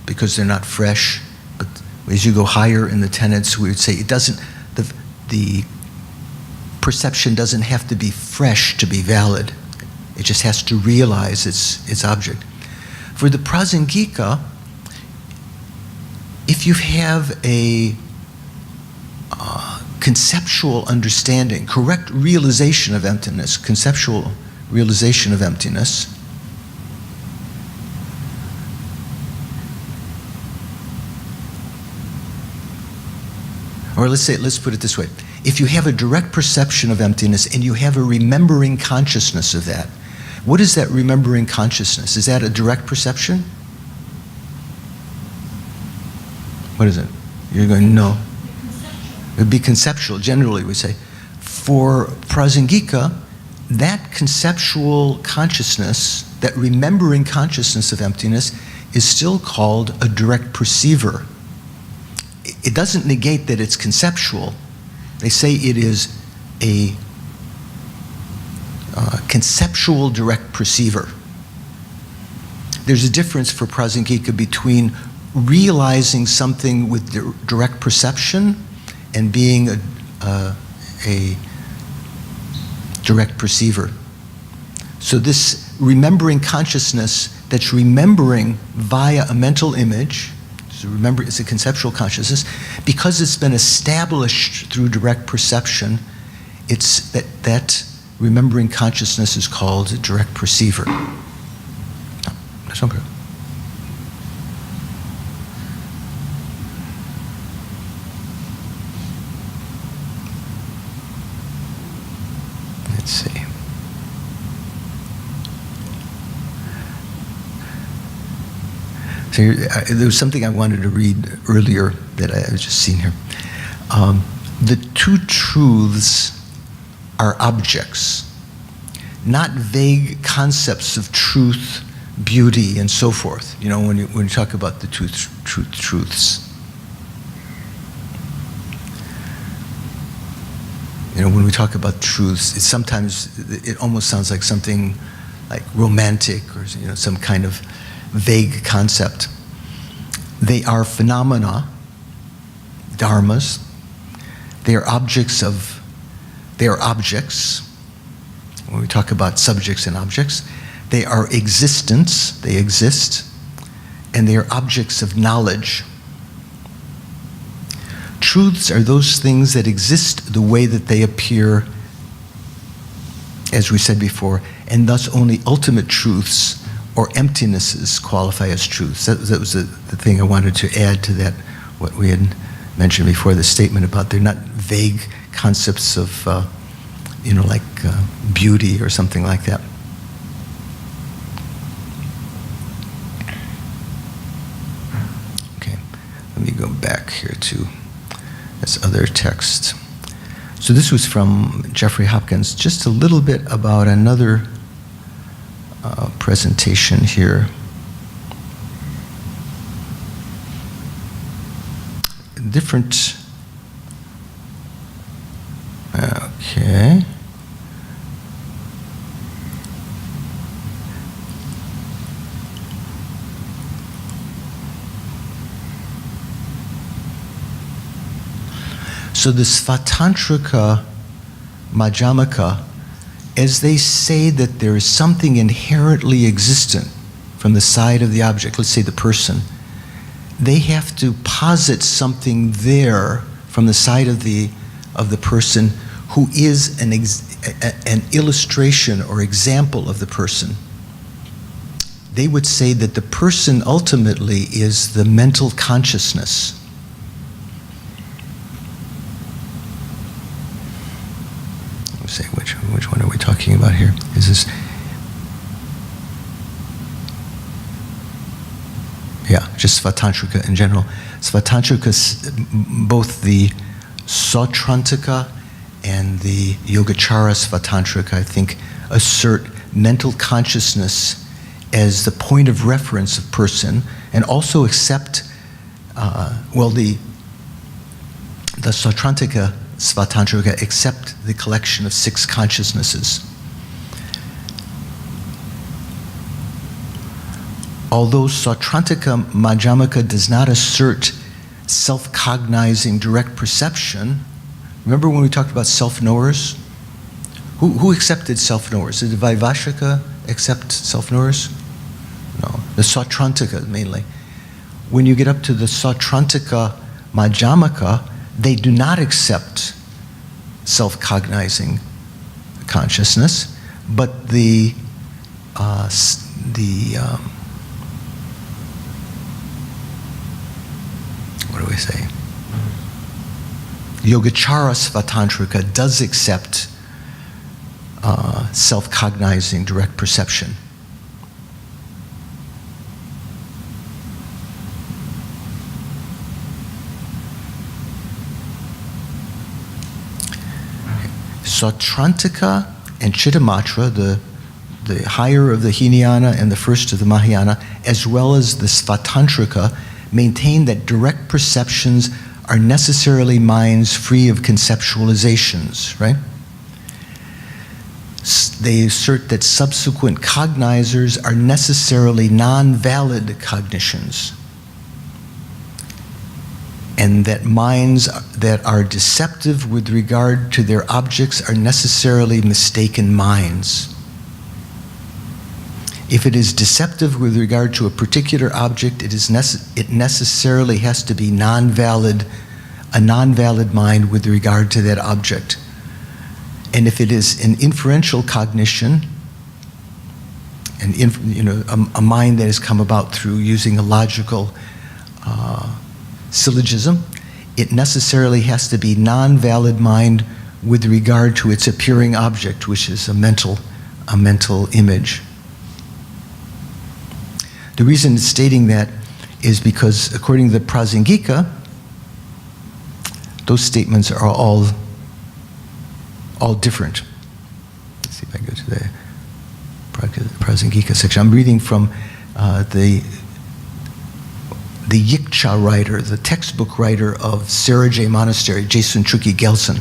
[SPEAKER 1] because they're not fresh, but as you go higher in the tenets, we would say it doesn't, the perception doesn't have to be fresh to be valid. It just has to realize its object. For the Prasangika, if you have a conceptual understanding, correct realization of emptiness, conceptual realization of emptiness, or let's put it this way. If you have a direct perception of emptiness and you have a remembering consciousness of that, what is that remembering consciousness? Is that a direct perception? What is it? You're going, no. It would be conceptual, generally we say. For Prasangika, that conceptual consciousness, that remembering consciousness of emptiness, is still called a direct perceiver. It doesn't negate that it's conceptual. They say it is a conceptual direct perceiver. There's a difference for Prasangika between realizing something with direct perception and being a direct perceiver. So this remembering consciousness that's remembering via a mental image, so remember it's a conceptual consciousness, because it's been established through direct perception, it's that remembering consciousness is called a direct perceiver. No, that's okay. Let's see. So there was something I wanted to read earlier that I was just seeing here. The two truths are objects, not vague concepts of truth, beauty, and so forth. You know, when you talk about the two truths. You know, when we talk about truths, it almost sounds like something like romantic or, you know, some kind of vague concept. They are phenomena, dharmas. They are objects. When we talk about subjects and objects, they are existence, they exist, and they are objects of knowledge. Truths are those things that exist the way that they appear, as we said before, and thus only ultimate truths or emptinesses qualify as truths. That was the thing I wanted to add to that, what we had mentioned before, the statement about they're not vague concepts of, like beauty or something like that. Okay, let me go back here to this other text. So this was from Jeffrey Hopkins, just a little bit about another presentation here. Different, okay. So the Svatantrika Madhyamaka, as they say that there is something inherently existent from the side of the object, let's say the person, they have to posit something there from the side of the person who is an illustration or example of the person. They would say that the person ultimately is the mental consciousness. Let's say which one are we talking about here? Is this Yeah, just Svatantrika in general. Svatantrika, both the Sautrantika and the Yogacara Svatantrika, I think, assert mental consciousness as the point of reference of person, and also accept, the Sautrantika Svatantrika accept the collection of 6 consciousnesses. Although Sautrantika Madhyamaka does not assert self-cognizing direct perception, remember when we talked about self-knowers? Who accepted self-knowers? Did the Vaivashika accept self-knowers? No, the Sautrantika mainly. When you get up to the Sautrantika Madhyamaka, they do not accept self-cognizing consciousness, but what do we say? Yogacara Svatantrika does accept self-cognizing direct perception. Sautrantika and Chittamatra, the higher of the Hinayana and the first of the Mahayana, as well as the Svatantrika, maintain that direct perceptions are necessarily minds free of conceptualizations, right? They assert that subsequent cognizers are necessarily non-valid cognitions, and that minds that are deceptive with regard to their objects are necessarily mistaken minds. If it is deceptive with regard to a particular object, it necessarily has to be a non-valid mind with regard to that object. And if it is an inferential cognition, a mind that has come about through using a logical syllogism, it necessarily has to be non-valid mind with regard to its appearing object, which is a mental image. The reason it's stating that is because, according to the Prasangika, those statements are all different. Let's see if I go to the Prasangika section. I'm reading from the Yiksha writer, the textbook writer of Sarajay Monastery, Jason Trukhi Gelson.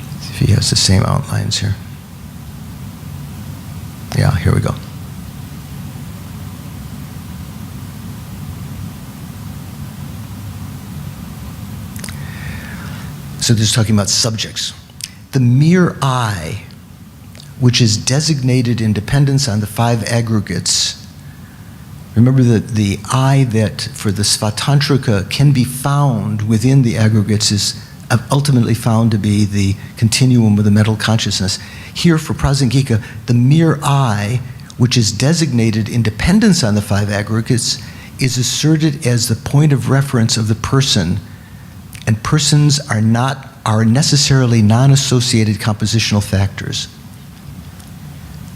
[SPEAKER 1] Let's see if he has the same outlines here. Yeah, here we go. So this is talking about subjects. The mere I, which is designated in dependence on the 5 aggregates. Remember that the I that for the Svatantrika can be found within the aggregates is ultimately found to be the continuum of the mental consciousness. Here for Prasangika, the mere I, which is designated in dependence on the 5 aggregates, is asserted as the point of reference of the person, and persons are necessarily non-associated compositional factors.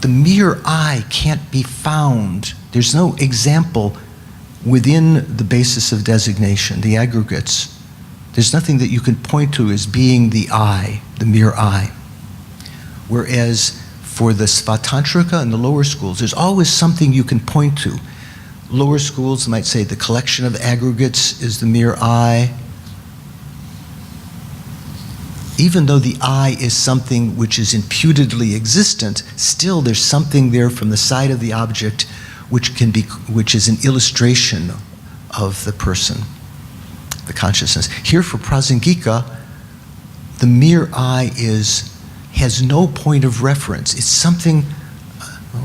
[SPEAKER 1] The mere I can't be found. There's no example within the basis of designation, the aggregates. There's nothing that you can point to as being the I, the mere I. Whereas for the Svatantrika and the lower schools, there's always something you can point to. Lower schools might say the collection of aggregates is the mere I. Even though the I is something which is imputedly existent, still there's something there from the side of the object which is an illustration of the person, the consciousness. Here for Prasangika, the mere I has no point of reference. It's something,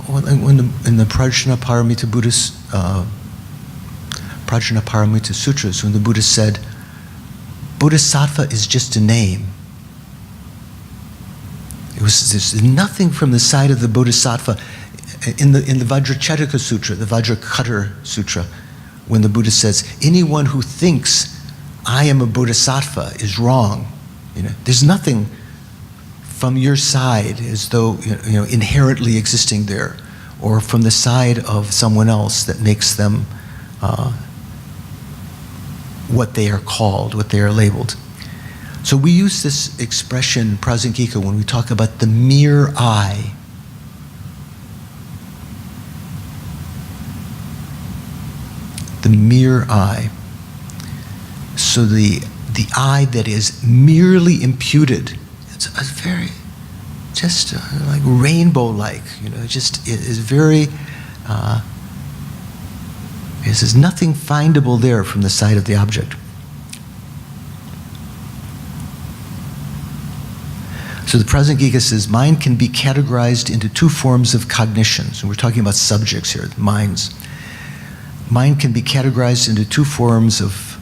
[SPEAKER 1] in the Prajnaparamita Buddhist, Prajnaparamita Sutras, when the Buddha said, Bodhisattva is just a name. There's nothing from the side of the Bodhisattva. In the Vajracchedika Sutra, the Vajracutter Sutra, when the Buddha says, anyone who thinks I am a Bodhisattva is wrong. There's nothing from your side as though inherently existing there, or from the side of someone else that makes them what they are called, what they are labeled. So we use this expression, prasangika, when we talk about the mere I. The mere I. So the I that is merely imputed, it's a very, just like rainbow-like, just it is very, there's nothing findable there from the side of the object. So the prasangika says, mind can be categorized into two forms of cognition. So we're talking about subjects here, minds. Mind can be categorized into two forms of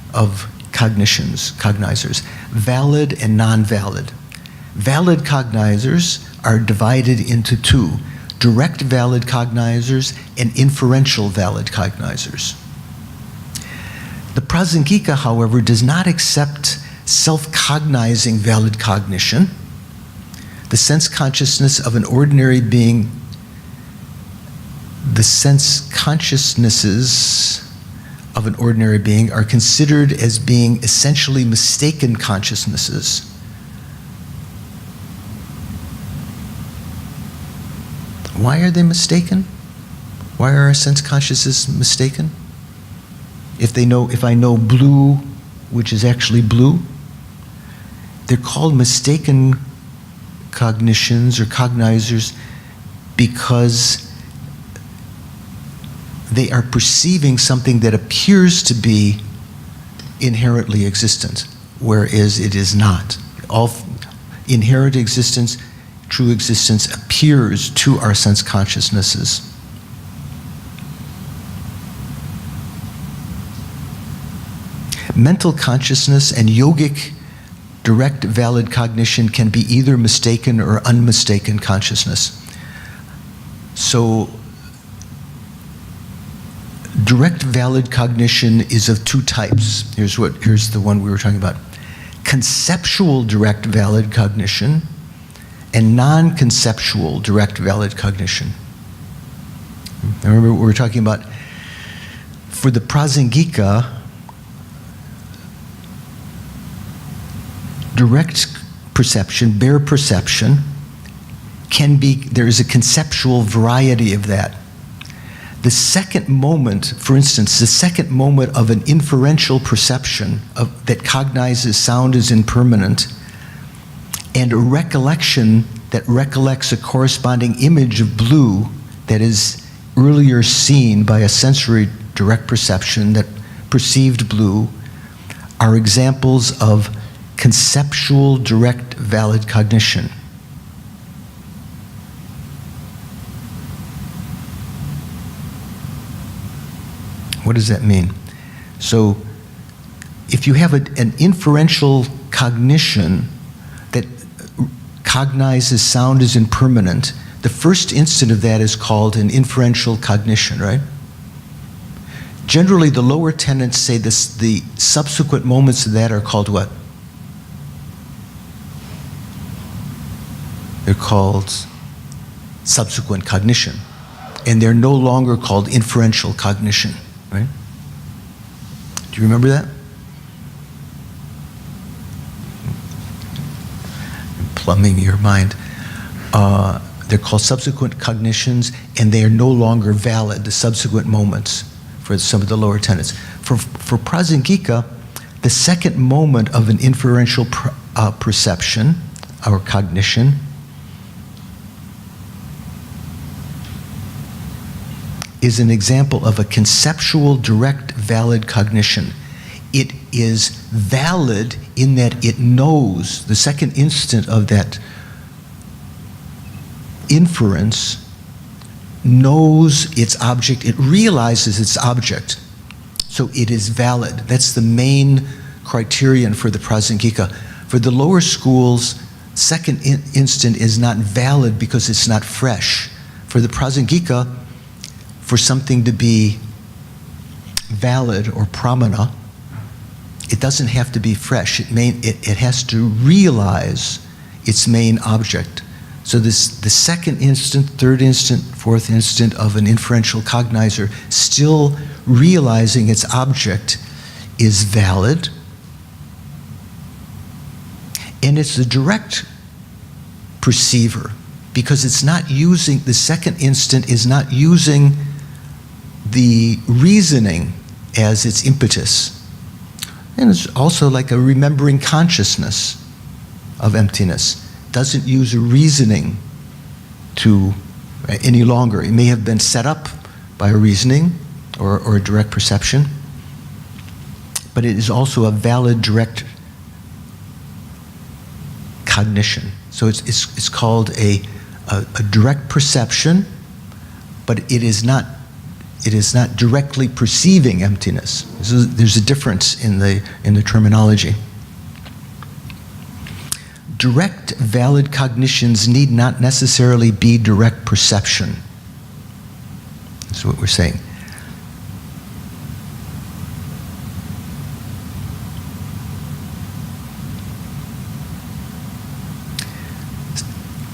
[SPEAKER 1] cognizers, valid and non-valid. Valid cognizers are divided into two, direct valid cognizers and inferential valid cognizers. The prasangika, however, does not accept self-cognizing valid cognition. The sense consciousness of an ordinary being, the sense consciousnesses of an ordinary being are considered as being essentially mistaken consciousnesses. Why are they mistaken? Why are our sense consciousnesses mistaken? If I know blue, which is actually blue, they're called mistaken cognitions or cognizers because they are perceiving something that appears to be inherently existent, whereas it is not. All inherent existence, true existence, appears to our sense consciousnesses. Mental consciousness and yogic direct valid cognition can be either mistaken or unmistaken consciousness. So direct valid cognition is of two types. Here's the one we were talking about. Conceptual direct valid cognition and non-conceptual direct valid cognition. Remember what we were talking about? For the prasangika, direct perception, bare perception, there is a conceptual variety of that. The second moment, for instance, the second moment of an inferential perception that cognizes sound as impermanent, and a recollection that recollects a corresponding image of blue that is earlier seen by a sensory direct perception that perceived blue, are examples of conceptual direct valid cognition. What does that mean? So, if you have an inferential cognition that cognizes sound as impermanent, the first instant of that is called an inferential cognition, right? Generally, the lower tenets say this, the subsequent moments of that are called what? They're called subsequent cognition. And they're no longer called inferential cognition, right? Do you remember that? I'm plumbing your mind. They're called subsequent cognitions, and they are no longer valid, the subsequent moments, for some of the lower tenets. For prasangika, the second moment of an inferential perception, or cognition, is an example of a conceptual direct valid cognition. It is valid in that it knows, the second instant of that inference knows its object, it realizes its object, so it is valid. That's the main criterion for the prasangika. For the lower schools, second instant is not valid because it's not fresh. For the prasangika, for something to be valid or pramana, it doesn't have to be fresh. It has to realize its main object. So the second instant, third instant, fourth instant of an inferential cognizer still realizing its object is valid, and it's a direct perceiver because it's not using, the second instant is not using the reasoning as its impetus. And it's also like a remembering consciousness of emptiness. Doesn't use a reasoning to any longer. It may have been set up by a reasoning or a direct perception, but it is also a valid direct cognition. So it's called a direct perception, but it is not directly perceiving emptiness. So there's a difference in the terminology. Direct valid cognitions need not necessarily be direct perception. That's what we're saying.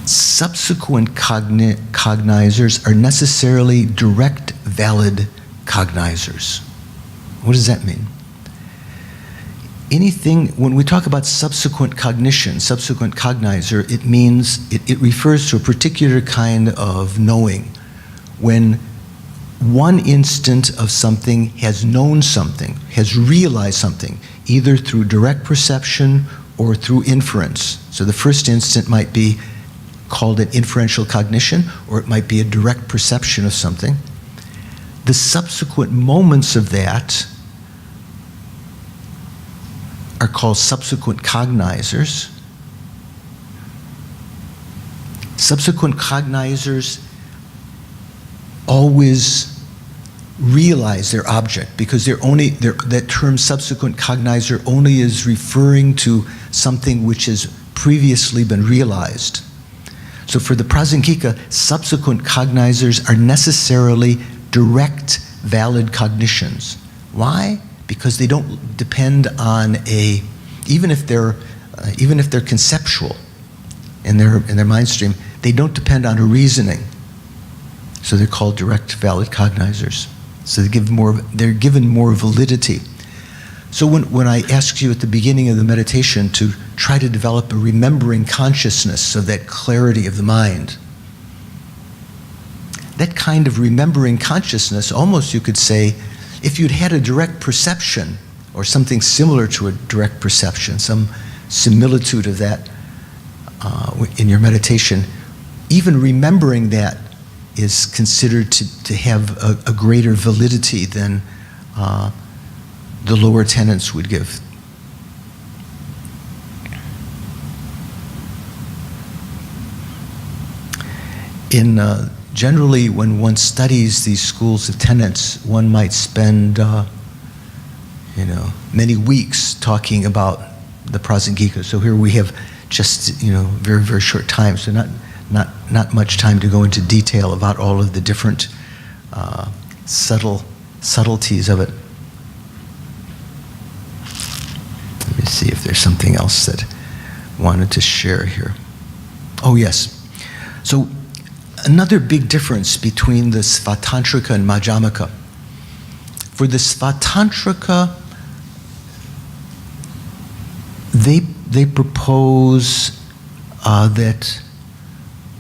[SPEAKER 1] Subsequent cognizers are necessarily direct valid cognizers. What does that mean? Anything, when we talk about subsequent cognition, subsequent cognizer, it means, it refers to a particular kind of knowing. When one instant of something has known something, has realized something, either through direct perception or through inference. So the first instant might be called an inferential cognition, or it might be a direct perception of something. The subsequent moments of that are called subsequent cognizers. Subsequent cognizers always realize their object because that term subsequent cognizer only is referring to something which has previously been realized. So for the Prasangika, subsequent cognizers are necessarily direct valid cognitions. Why? Because they don't depend on even if they're conceptual in their mind stream, they don't depend on a reasoning. So they're called direct valid cognizers. So they're given more validity. So when I asked you at the beginning of the meditation to try to develop a remembering consciousness of that clarity of the mind, that kind of remembering consciousness, almost you could say, if you'd had a direct perception or something similar to a direct perception, some similitude of that in your meditation, even remembering that is considered to have a greater validity than the lower tenets would give. Generally, when one studies these schools of tenets, one might spend many weeks talking about the Prasangika. So here we have just very, very short time, so not much time to go into detail about all of the different subtleties of it. Let me see if there's something else that I wanted to share here. Oh yes. So another big difference between the Svatantrika and Madhyamaka. For the Svatantrika, they propose that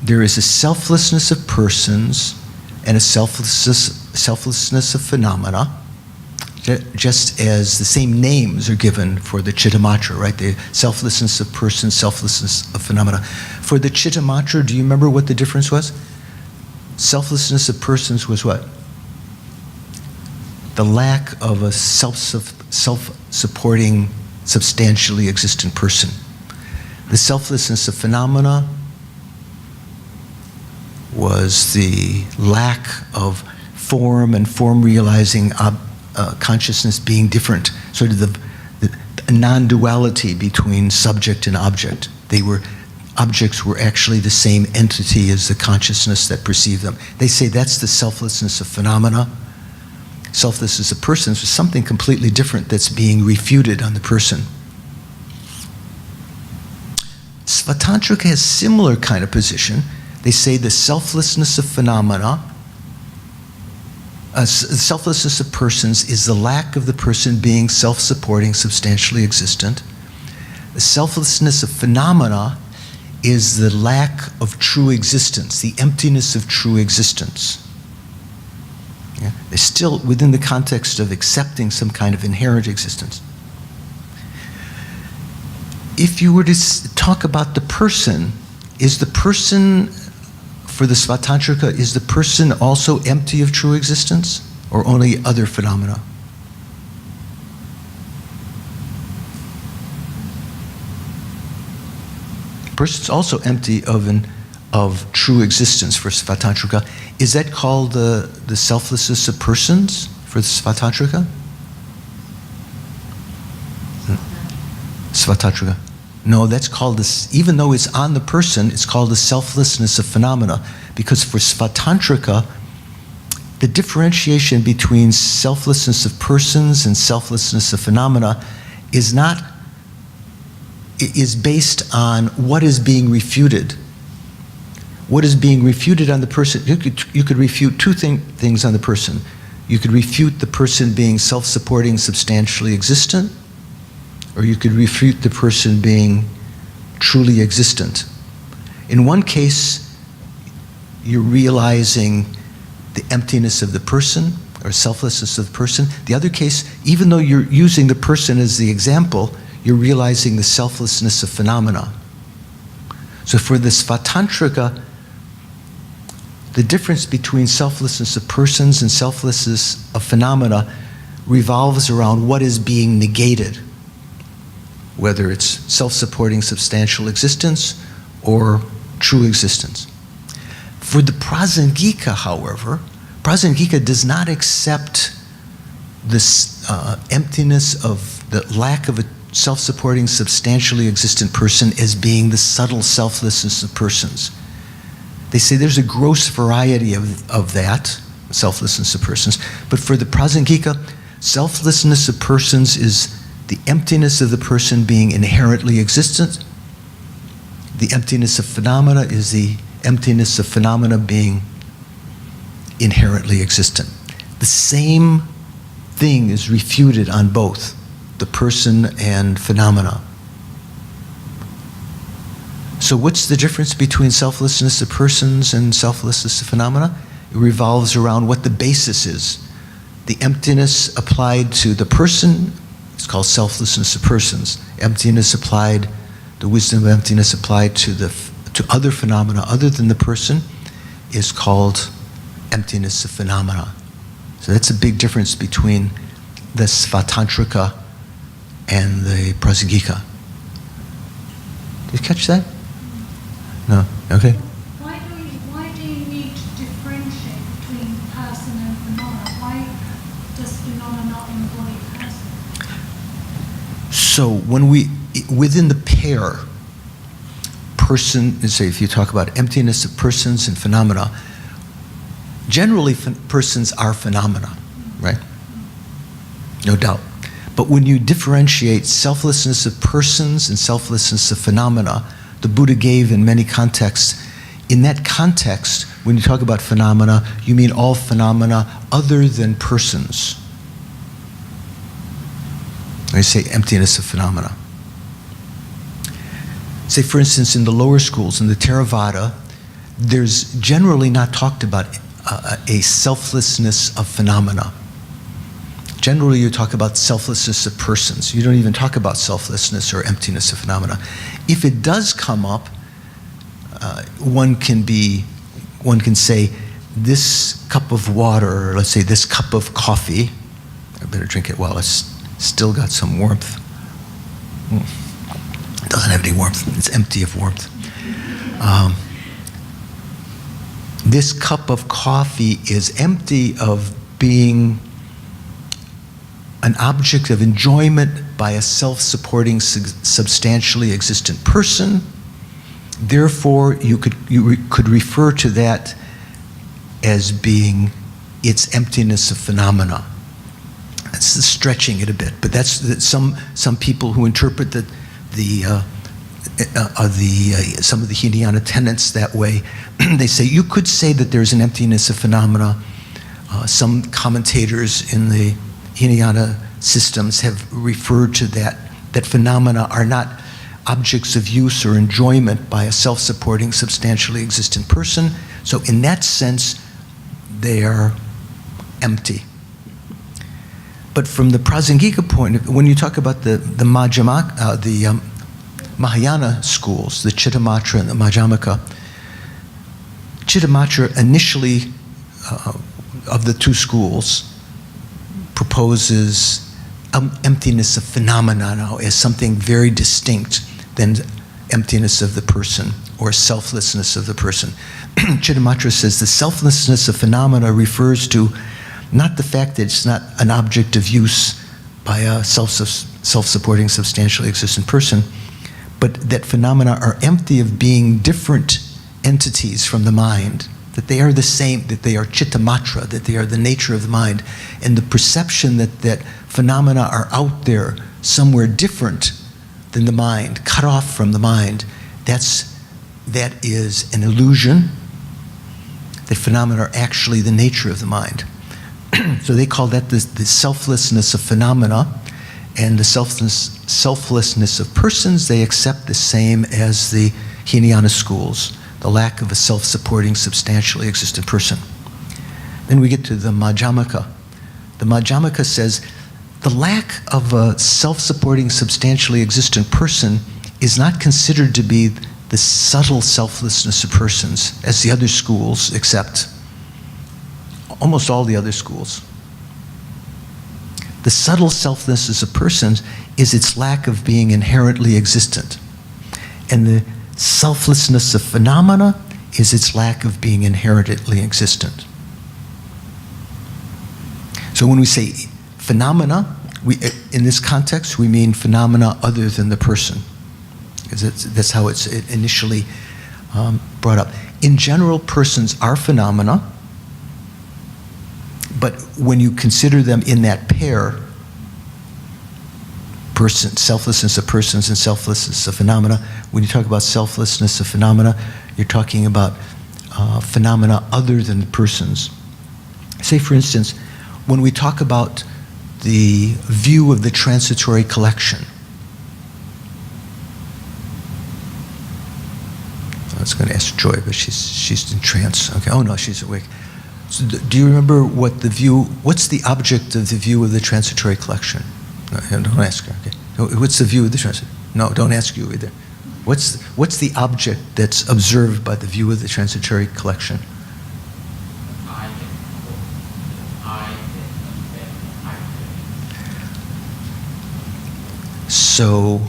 [SPEAKER 1] there is a selflessness of persons and a selflessness of phenomena, just as the same names are given for the Chittamatra, right? The selflessness of persons, selflessness of phenomena. For the Chittamatra, do you remember what the difference was? Selflessness of persons was what? The lack of a self-supporting, substantially existent person. The selflessness of phenomena was the lack of form and form-realizing consciousness being different, sort of the non-duality between subject and object. Objects were actually the same entity as the consciousness that perceived them. They say that's the selflessness of phenomena. Selflessness of persons is something completely different that's being refuted on the person. Svatantrika has similar kind of position. They say the selflessness of phenomena, selflessness of persons is the lack of the person being self-supporting, substantially existent. The selflessness of phenomena is the lack of true existence, the emptiness of true existence. Yeah? They're still within the context of accepting some kind of inherent existence. If you were to talk about the person, is the person, for the Svatantrika, is the person also empty of true existence, or only other phenomena? Person's also empty of true existence for Svatantrika. Is that called the selflessness of persons for the Svatantrika? Svatantrika. No, that's called this, even though it's on the person, it's called the selflessness of phenomena. Because for Svatantrika, the differentiation between selflessness of persons and selflessness of phenomena is based on what is being refuted. What is being refuted on the person? You could refute two things on the person. You could refute the person being self-supporting, substantially existent, or you could refute the person being truly existent. In one case, you're realizing the emptiness of the person or selflessness of the person. The other case, even though you're using the person as the example, you're realizing the selflessness of phenomena. So for the Svatantrika, the difference between selflessness of persons and selflessness of phenomena revolves around what is being negated, whether it's self-supporting substantial existence or true existence. For the Prasangika, however, Prasangika does not accept this emptiness of the lack of a self-supporting, substantially existent person as being the subtle selflessness of persons. They say there's a gross variety of that, selflessness of persons, but for the Prasangika, selflessness of persons is the emptiness of the person being inherently existent. The emptiness of phenomena is the emptiness of phenomena being inherently existent. The same thing is refuted on both the person and phenomena. So what's the difference between selflessness of persons and selflessness of phenomena? It revolves around what the basis is. The emptiness applied to the person is called selflessness of persons. Emptiness applied, the wisdom of emptiness applied to other phenomena other than the person is called emptiness of phenomena. So that's a big difference between the Svatantrika and the Prasangika. Did you catch that? No? Okay.
[SPEAKER 3] Why do you need to differentiate between person and phenomena? Why does phenomena not embody person?
[SPEAKER 1] So when within the pair, person, say if you talk about emptiness of persons and phenomena, generally persons are phenomena, right? No doubt. But when you differentiate selflessness of persons and selflessness of phenomena, the Buddha gave in many contexts. In that context, when you talk about phenomena, you mean all phenomena other than persons. When you say emptiness of phenomena. Say, for instance, in the lower schools, in the Theravada, there's generally not talked about a selflessness of phenomena. Generally, you talk about selflessness of persons. You don't even talk about selflessness or emptiness of phenomena. If it does come up, one can say, this cup of water, or let's say this cup of coffee, I better drink it while it's still got some warmth. It doesn't have any warmth. It's empty of warmth. This cup of coffee is empty of being an object of enjoyment by a self-supporting, substantially existent person. Therefore, you could refer to that as being its emptiness of phenomena. That's stretching it a bit, but that's some people who interpret the some of the Hinayana tenets that way. They say you could say that there's an emptiness of phenomena. Some commentators in the Hinayana systems have referred to that phenomena are not objects of use or enjoyment by a self-supporting, substantially existent person. So in that sense, they are empty. But from the Prasangika point of view, when you talk about the Mahayana schools, the Chittamatra and the Madhyamaka, Chittamatra initially, of the two schools, proposes emptiness of phenomena now as something very distinct than emptiness of the person or selflessness of the person. Chittamatra says the selflessness of phenomena refers to not the fact that it's not an object of use by a self-supporting, substantially existent person, but that phenomena are empty of being different entities from the mind, that they are the same, that they are chittamatra, that they are the nature of the mind, and the perception that phenomena are out there somewhere different than the mind, cut off from the mind, that is an illusion, that phenomena are actually the nature of the mind. So they call that the selflessness of phenomena, and the selflessness of persons they accept the same as the Hinayana schools, the lack of a self-supporting, substantially existent person. Then we get to the Madhyamaka. The Madhyamaka says the lack of a self-supporting, substantially existent person is not considered to be the subtle selflessness of persons, as the other schools accept. Almost all the other schools. The subtle selflessness of persons is its lack of being inherently existent. And the selflessness of phenomena is its lack of being inherently existent. So when we say phenomena, in this context, we mean phenomena other than the person, because that's how it's initially brought up. In general, persons are phenomena, but when you consider them in that pair, selflessness of persons and selflessness of phenomena, when you talk about selflessness of phenomena, you're talking about phenomena other than persons. Say, for instance, when we talk about the view of the transitory collection, I was going to ask Joy, but she's in trance. Okay. Oh no, she's awake. So do you remember what's the object of the view of the transitory collection? No, don't ask her. Okay. What's the view of the transitory? No, don't ask you either. What's the object that's observed by the view of the transitory collection? So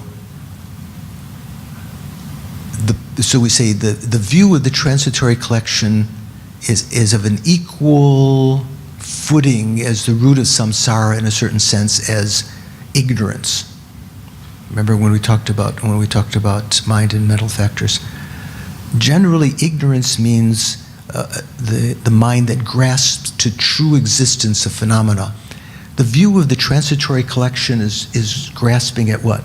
[SPEAKER 1] we say the view of the transitory collection is of an equal footing as the root of samsara, in a certain sense, as ignorance. Remember when we talked about mind and mental factors? Generally, ignorance means the mind that grasps to true existence of phenomena. The view of the transitory collection is grasping at what?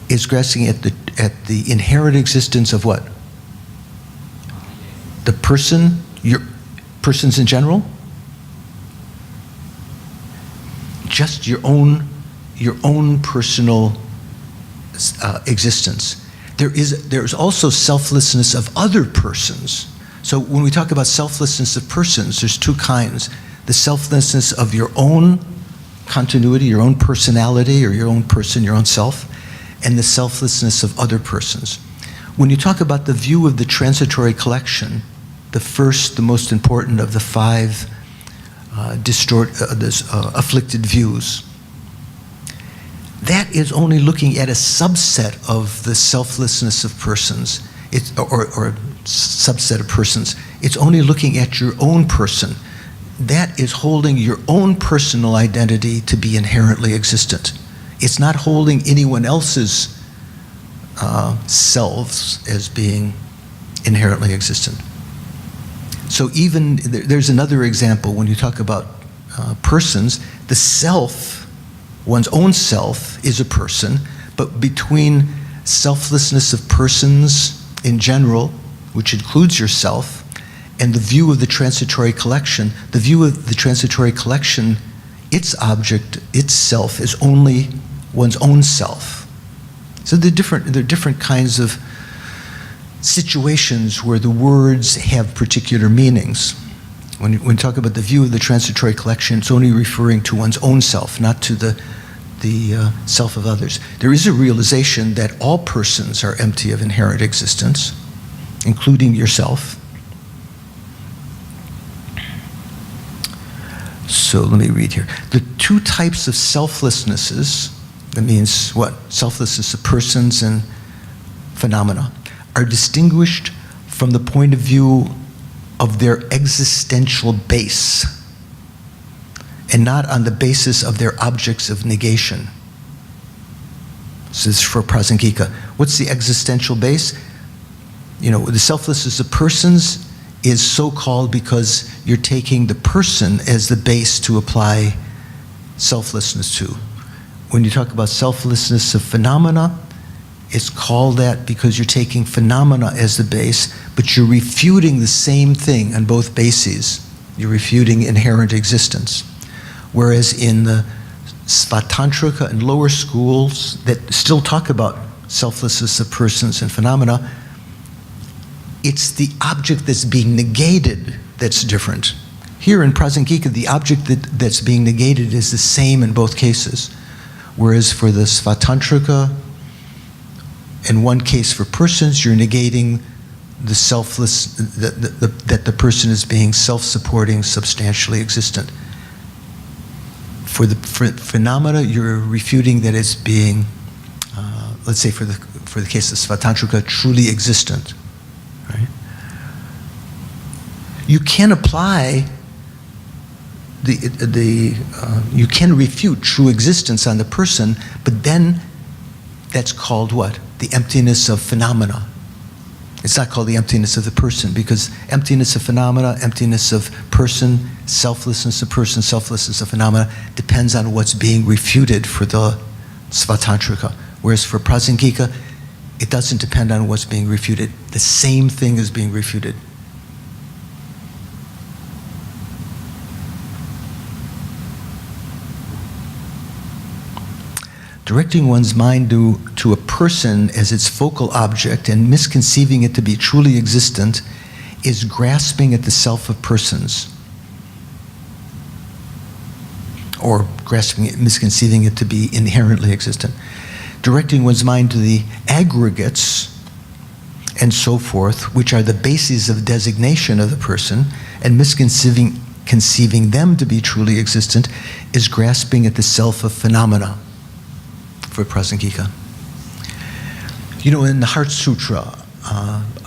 [SPEAKER 1] Is grasping at the inherent existence of what? The person, persons in general? Just your own personal existence. There is also selflessness of other persons. So when we talk about selflessness of persons, there's two kinds. The selflessness of your own continuity, your own personality, or your own person, your own self, and the selflessness of other persons. When you talk about the view of the transitory collection, the most important of the five afflicted views, that is only looking at a subset of the selflessness of persons, or subset of persons. It's only looking at your own person. That is holding your own personal identity to be inherently existent. It's not holding anyone else's selves as being inherently existent. So even, there's another example when you talk about persons, the self, one's own self is a person, but between selflessness of persons in general, which includes yourself, and the view of the transitory collection. The view of the transitory collection, its object, its self, is only one's own self. So there are different kinds of situations where the words have particular meanings. When you talk about the view of the transitory collection, it's only referring to one's own self, not to the self of others. There is a realization that all persons are empty of inherent existence, including yourself. So let me read here. The two types of selflessnesses, that means what? Selflessness of persons and phenomena, are distinguished from the point of view of their existential base, and not on the basis of their objects of negation. This is for Prasangika. What's the existential base? The selflessness of persons is so called because you're taking the person as the base to apply selflessness to. When you talk about selflessness of phenomena, it's called that because you're taking phenomena as the base, but you're refuting the same thing on both bases. You're refuting inherent existence. Whereas in the Svatantrika and lower schools that still talk about selflessness of persons and phenomena, it's the object that's being negated that's different. Here in Prasangika, the object that's being negated is the same in both cases. Whereas for the Svatantrika, in one case for persons, you're negating the selfless, that the person is being self-supporting, substantially existent. For the phenomena, you're refuting that it's being, let's say for the case of Svatantrika, truly existent. Right? You can apply you can refute true existence on the person, but then that's called what? The emptiness of phenomena. It's not called the emptiness of the person, because emptiness of phenomena, emptiness of person, selflessness of person, selflessness of phenomena depends on what's being refuted for the Svatantrika. Whereas for Prasangika, it doesn't depend on what's being refuted. The same thing is being refuted. Directing one's mind to a person as its focal object and misconceiving it to be truly existent is grasping at the self of persons. Or misconceiving it to be inherently existent. Directing one's mind to the aggregates and so forth, which are the bases of designation of the person, and conceiving them to be truly existent, is grasping at the self of phenomena. For Prasangika. In the Heart Sutra,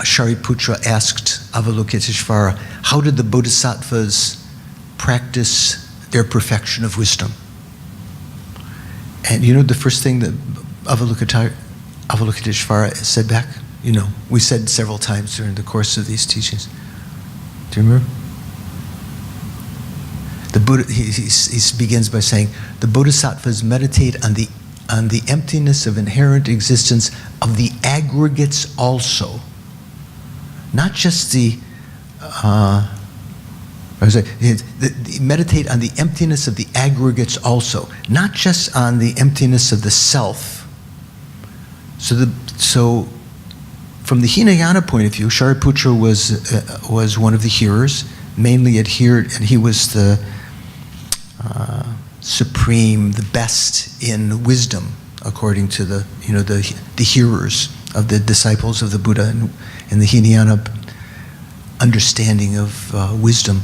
[SPEAKER 1] Shariputra asked Avalokiteshvara, how did the Bodhisattvas practice their perfection of wisdom? And the first thing that Avalokiteshvara said back? We said several times during the course of these teachings. Do you remember? The Buddha, he begins by saying, the Bodhisattvas meditate on the emptiness of inherent existence of the aggregates also. Not just meditate on the emptiness of the aggregates also, not just on the emptiness of the self. So from the Hinayana point of view, Shariputra was one of the hearers, mainly adhered, and he was the supreme, the best in wisdom, according to the hearers of the disciples of the Buddha and the Hinayana understanding of wisdom.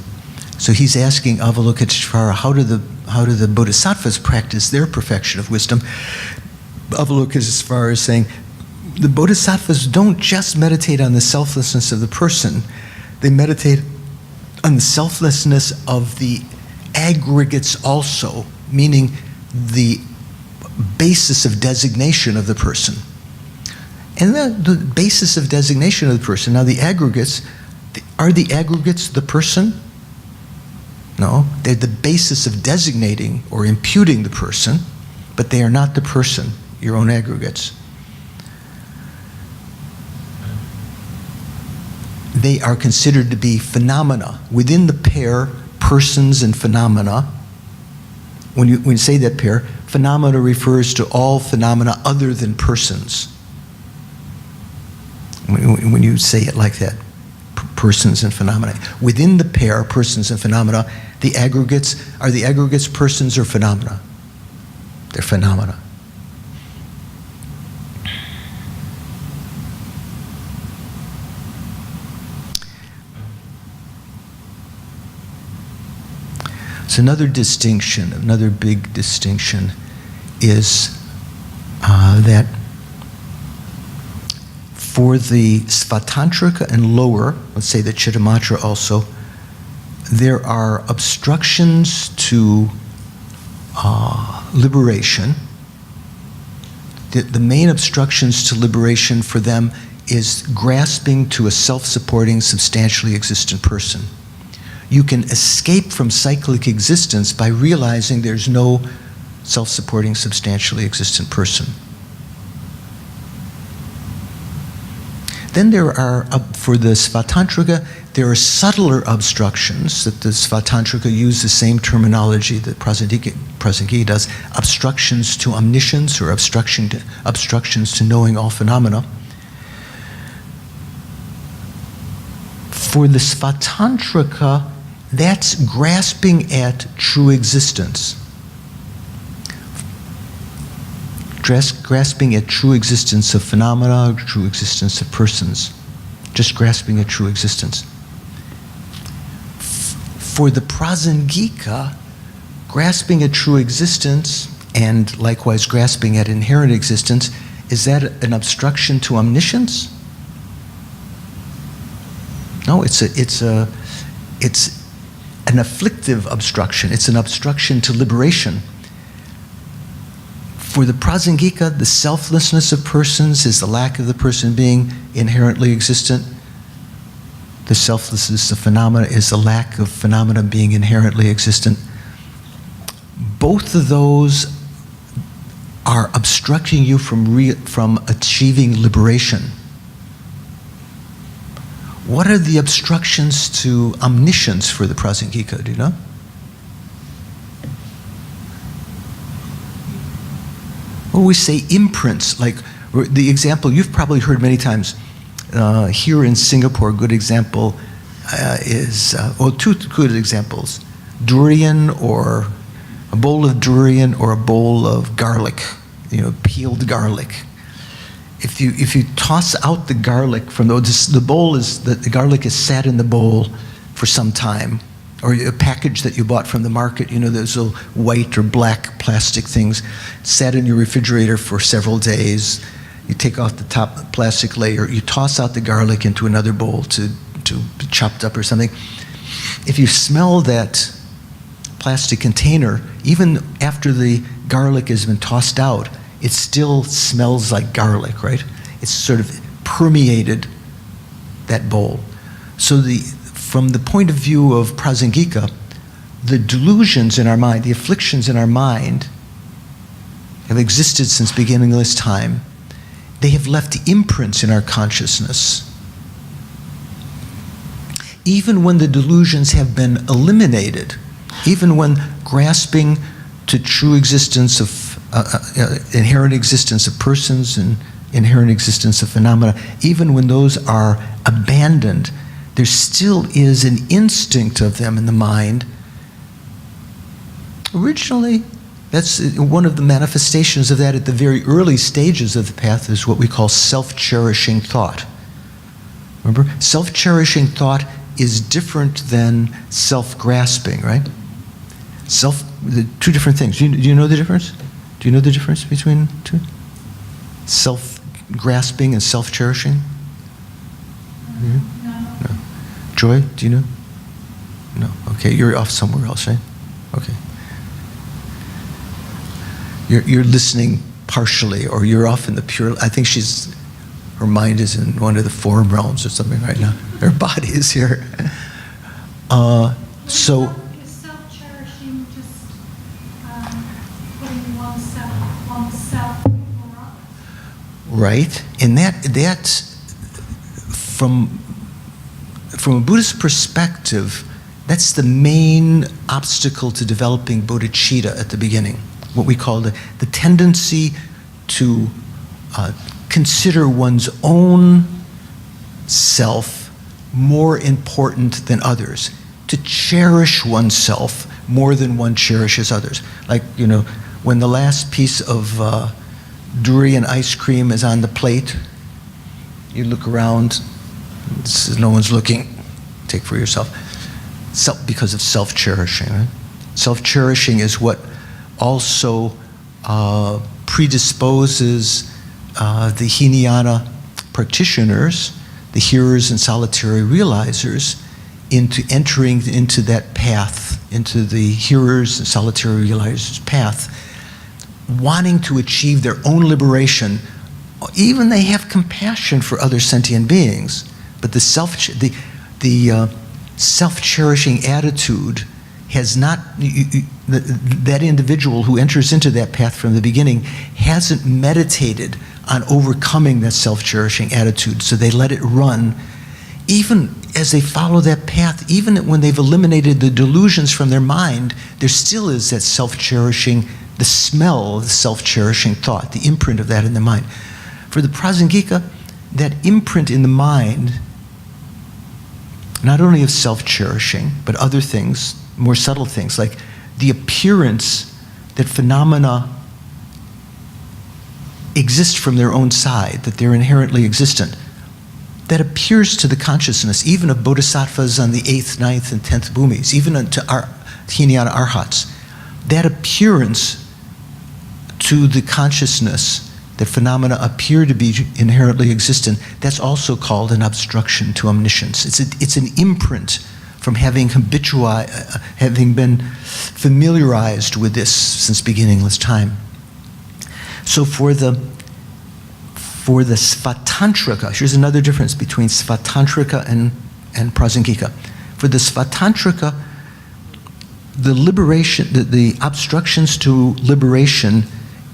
[SPEAKER 1] So he's asking Avalokiteshvara, how do the Bodhisattvas practice their perfection of wisdom? Avalokiteshvara is saying, the Bodhisattvas don't just meditate on the selflessness of the person, they meditate on the selflessness of the aggregates also, meaning the basis of designation of the person. And the basis of designation of the person, now the aggregates, are the aggregates the person? No, they're the basis of designating or imputing the person, but they are not the person, your own aggregates. they are considered to be phenomena. Within the pair, persons and phenomena, when you say that pair, phenomena refers to all phenomena other than persons. When you say it like that, persons and phenomena. Within the pair, persons and phenomena, the aggregates persons or phenomena? They're phenomena. So another distinction, another big distinction is that for the Svatantrika and lower, let's say the Chittamatra also, there are obstructions to liberation. The main obstructions to liberation for them is grasping to a self-supporting, substantially existent person. You can escape from cyclic existence by realizing there's no self-supporting, substantially existent person. Then there are, for the Svatantrika, there are subtler obstructions that the Svatantrika use the same terminology that Prasangika does, obstructions to omniscience or obstructions to knowing all phenomena. For the Svatantrika, that's grasping at true existence. Grasping at true existence of phenomena, true existence of persons. Just grasping at true existence. For the Prasangika, grasping at true existence and likewise grasping at inherent existence, is that an obstruction to omniscience? No, it's an afflictive obstruction. It's an obstruction to liberation. For the Prasangika, the selflessness of persons is the lack of the person being inherently existent. The selflessness of phenomena is the lack of phenomena being inherently existent. Both of those are obstructing you from achieving liberation. What are the obstructions to omniscience for the Prasangika? Do you know? Well, we say imprints, like the example you've probably heard many times. Here in Singapore, a good example is, two good examples. Durian, or a bowl of durian, or a bowl of garlic, peeled garlic. If you toss out the garlic from the bowl, the garlic is sat in the bowl for some time, or a package that you bought from the market, those little white or black plastic things, sat in your refrigerator for several days. You take off the top plastic layer, you toss out the garlic into another bowl to be chopped up or something. If you smell that plastic container, even after the garlic has been tossed out, it still smells like garlic, right? It's sort of permeated that bowl. So from the point of view of Prasangika, the delusions in our mind, the afflictions in our mind, have existed since beginningless time. They have left imprints in our consciousness. Even when the delusions have been eliminated, even when grasping to true existence of inherent existence of persons and inherent existence of phenomena, even when those are abandoned, there still is an instinct of them in the mind. Originally, that's one of the manifestations of that at the very early stages of the path, is what we call self-cherishing thought. Remember? Self-cherishing thought is different than self-grasping, right? The two different things. Do you know the difference? Do you know the difference between two? Self-grasping and self-cherishing? No. Joy, do you know? No. Okay, you're off somewhere else, right? Okay. You're listening partially, or you're off in the pure. I think her mind is in one of the form realms or something right now. Her body is here. So.
[SPEAKER 3] Is self-cherishing just putting oneself before others?
[SPEAKER 1] Right, and that from from a Buddhist perspective, that's the main obstacle to developing bodhicitta at the beginning. What we call the tendency to consider one's own self more important than others, to cherish oneself more than one cherishes others. Like, when the last piece of durian ice cream is on the plate, you look around, no one's looking, take for yourself. Because of self-cherishing. Right? Self-cherishing is what also predisposes the Hinayana practitioners, the hearers and solitary realizers, into entering into that path, into the hearers and solitary realizers' path, wanting to achieve their own liberation. Even they have compassion for other sentient beings, but the self-cherishing attitude has not, that individual who enters into that path from the beginning hasn't meditated on overcoming that self-cherishing attitude, so they let it run. Even as they follow that path, even when they've eliminated the delusions from their mind, there still is that self-cherishing, the smell of the self-cherishing thought, the imprint of that in the mind. For the Prasangika, that imprint in the mind, not only of self-cherishing, but other things, more subtle things, like the appearance that phenomena exist from their own side, that they're inherently existent, that appears to the consciousness, even of bodhisattvas on the 8th, 9th, and 10th bhumis, even to our Hinayana arhats. That appearance to the consciousness that phenomena appear to be inherently existent, that's also called an obstruction to omniscience. It's an imprint from having been familiarized with this since beginningless time. So for the Svatantrika, here's another difference between Svatantrika and Prasangika. For the Svatantrika, the liberation, the obstructions to liberation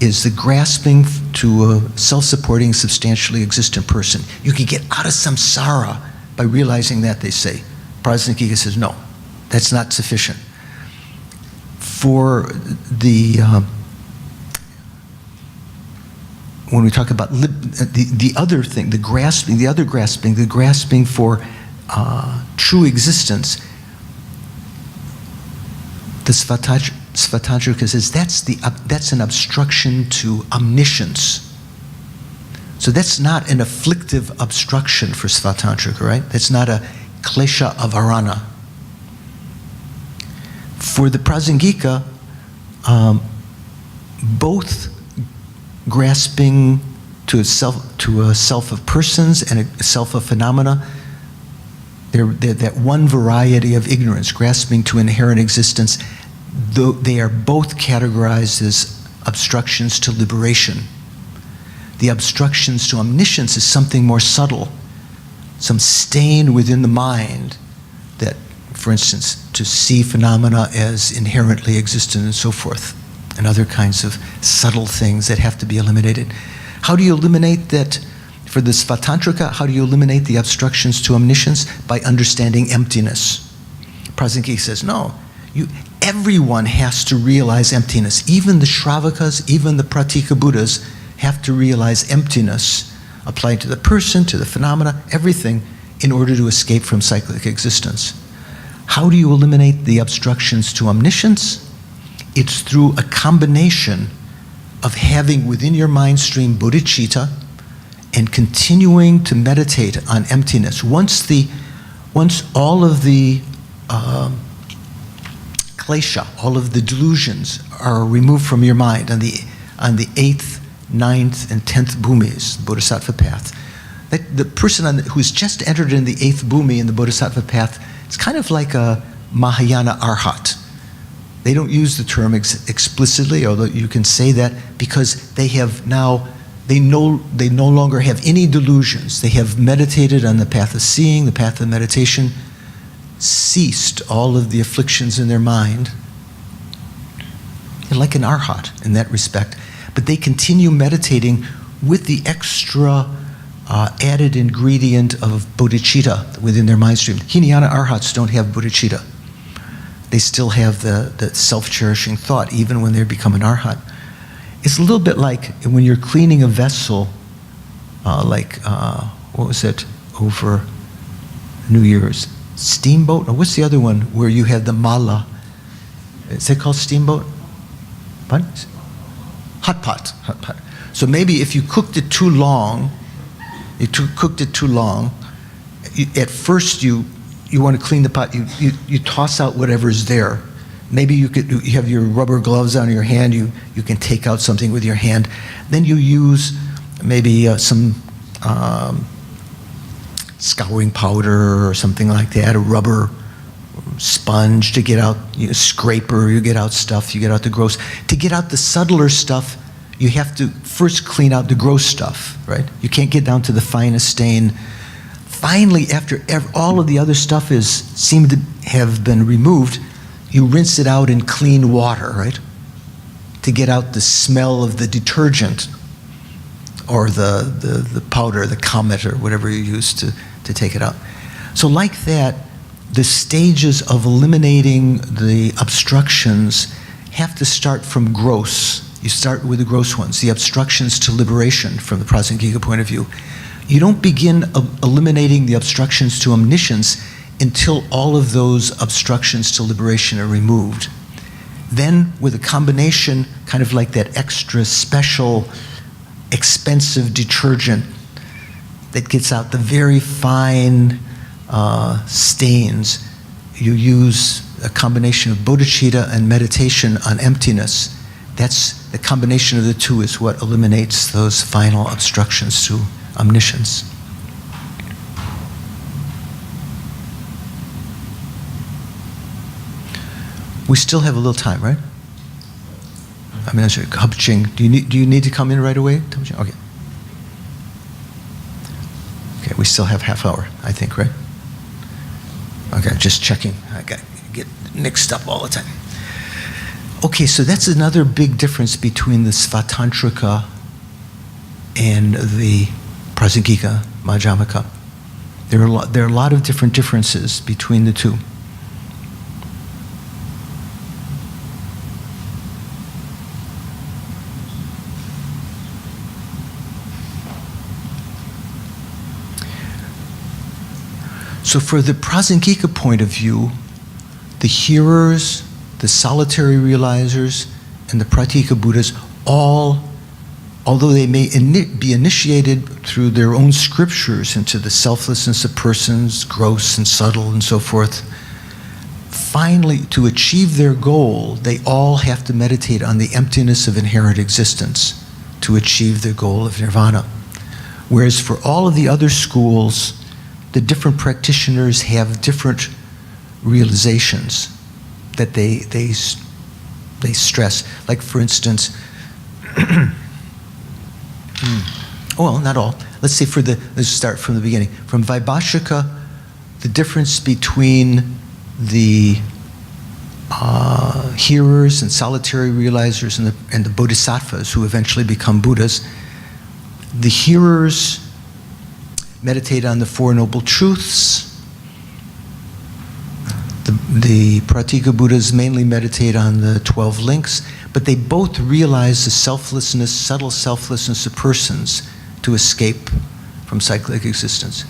[SPEAKER 1] is the grasping to a self-supporting, substantially existent person. You can get out of samsara by realizing that, they say. Prasangika says, no, that's not sufficient. For the, when we talk about the other thing, the grasping for true existence, the Svatantrika says that's an obstruction to omniscience. So that's not an afflictive obstruction for Svatantrika, right? That's not a klesha avarana. For the Prasangika, both grasping to a self of persons and a self of phenomena, they're that one variety of ignorance, grasping to inherent existence, though they are both categorized as obstructions to liberation. The obstructions to omniscience is something more subtle, some stain within the mind that, for instance, to see phenomena as inherently existent and so forth, and other kinds of subtle things that have to be eliminated. How do you eliminate that? For the Svatantrika, how do you eliminate the obstructions to omniscience? By understanding emptiness. Prasangika says, no, everyone has to realize emptiness. Even the Shravakas, even the Pratika Buddhas have to realize emptiness applied to the person, to the phenomena, everything, in order to escape from cyclic existence. How do you eliminate the obstructions to omniscience? It's through a combination of having within your mind stream bodhicitta and continuing to meditate on emptiness. Once all of the klesha, all of the delusions are removed from your mind on the 8th, 9th, and 10th bhumis, bodhisattva path, the person who's just entered in the 8th bhumi in the bodhisattva path, it's kind of like a Mahayana arhat. They don't use the term explicitly, although you can say that, because they no longer have any delusions. They have meditated on the path of seeing, the path of meditation, ceased all of the afflictions in their mind. They're like an arhat in that respect. But they continue meditating with the extra added ingredient of bodhicitta within their mind stream. Hinayana arhats don't have bodhicitta. They still have the self-cherishing thought, even when they become an arhat. It's a little bit like when you're cleaning a vessel, what was it, over New Year's? Steamboat? Or what's the other one where you have the mala? Is it called steamboat? What? Hot pot. Hot pot. So maybe if you cooked it too long, at first you want to clean the pot, you toss out whatever's there. Maybe you have your rubber gloves on your hand, you can take out something with your hand. Then you use maybe some scouring powder or something like that, a rubber sponge to get out, scraper, you get out stuff, you get out the gross. To get out the subtler stuff, you have to first clean out the gross stuff, right? You can't get down to the finest stain. Finally, after all of the other stuff seemed to have been removed, you rinse it out in clean water, right? To get out the smell of the detergent or the powder, the comet, or whatever you use to take it out. So like that, the stages of eliminating the obstructions have to start from gross. You start with the gross ones, the obstructions to liberation from the Prasangika point of view. You don't begin eliminating the obstructions to omniscience until all of those obstructions to liberation are removed. Then, with a combination, kind of like that extra special, expensive detergent that gets out the very fine stains, you use a combination of bodhicitta and meditation on emptiness. That's the combination of the two is what eliminates those final obstructions to omniscience. We still have a little time, right? I mean, do you need to come in right away? Okay. Okay, we still have half hour, I think, right? Okay, just checking. I get mixed up all the time. Okay, so that's another big difference between the Svatantrika and the Prasangika Madhyamaka. There are a lot of different differences between the two. So for the Prasangika point of view, the hearers, the solitary realizers, and the Pratika Buddhas all, although they may be initiated through their own scriptures into the selflessness of persons, gross and subtle and so forth, finally, to achieve their goal, they all have to meditate on the emptiness of inherent existence to achieve their goal of nirvana. Whereas for all of the other schools, the different practitioners have different realizations that they stress. Like, for instance, well, not all. Let's say let's start from the beginning. From Vaibhashika, the difference between the hearers and solitary realizers and the bodhisattvas who eventually become Buddhas. The hearers meditate on the Four Noble Truths. The Pratika Buddhas mainly meditate on the 12 links, but they both realize the selflessness, subtle selflessness of persons to escape from cyclic existence.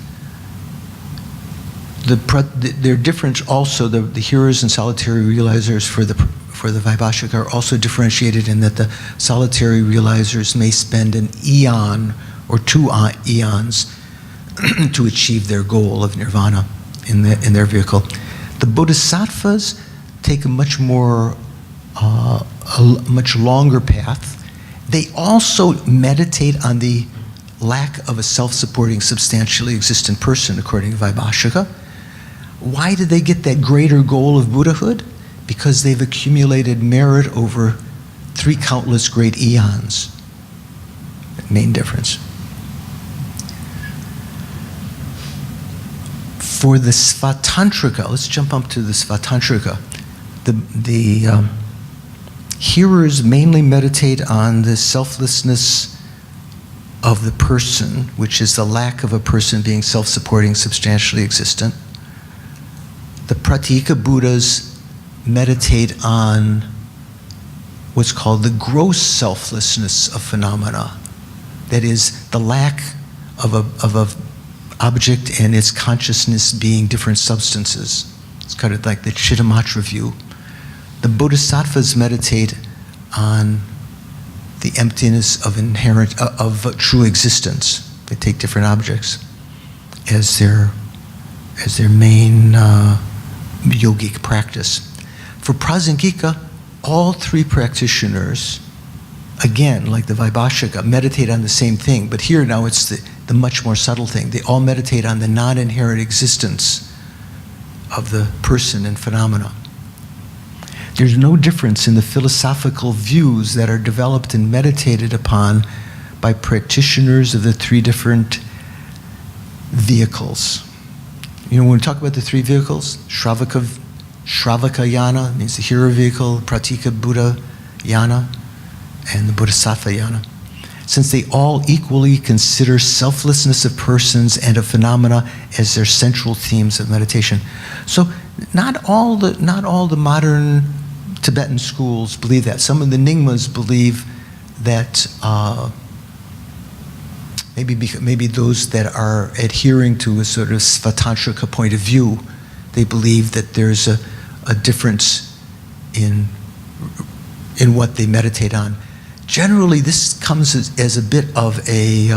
[SPEAKER 1] They're different also, the hearers and solitary realizers for the Vaibhashika are also differentiated in that the solitary realizers may spend an eon or 2 eons to achieve their goal of nirvana in their vehicle. The bodhisattvas take a much more, a much longer path. They also meditate on the lack of a self-supporting, substantially existent person, according to Vaibhashika. Why did they get that greater goal of Buddhahood? Because they've accumulated merit over 3 countless great eons. Main difference. For the Svatantrika, let's jump up to the Svatantrika. The hearers mainly meditate on the selflessness of the person, which is the lack of a person being self-supporting, substantially existent. The Pratyeka Buddhas meditate on what's called the gross selflessness of phenomena. That is, the lack of a object and its consciousness being different substances. It's kind of like the Chittamatra view. The Bodhisattvas meditate on the emptiness of inherent, of true existence. They take different objects as their main yogic practice. For Prasangika, all three practitioners, again, like the Vaibhashika, meditate on the same thing, but here now it's the much more subtle thing. They all meditate on the non-inherent existence of the person and phenomena. There's no difference in the philosophical views that are developed and meditated upon by practitioners of the three different vehicles. You know, when we talk about the three vehicles, Shravaka Yana means the hero vehicle, Pratyeka Buddha Yana, and the Bodhisattva Yana. Since they all equally consider selflessness of persons and of phenomena as their central themes of meditation. So not all the modern Tibetan schools believe that. Some of the Nyingmas believe that maybe those that are adhering to a sort of Svatantrika point of view, they believe that there's a difference in what they meditate on. Generally, this comes as a bit of a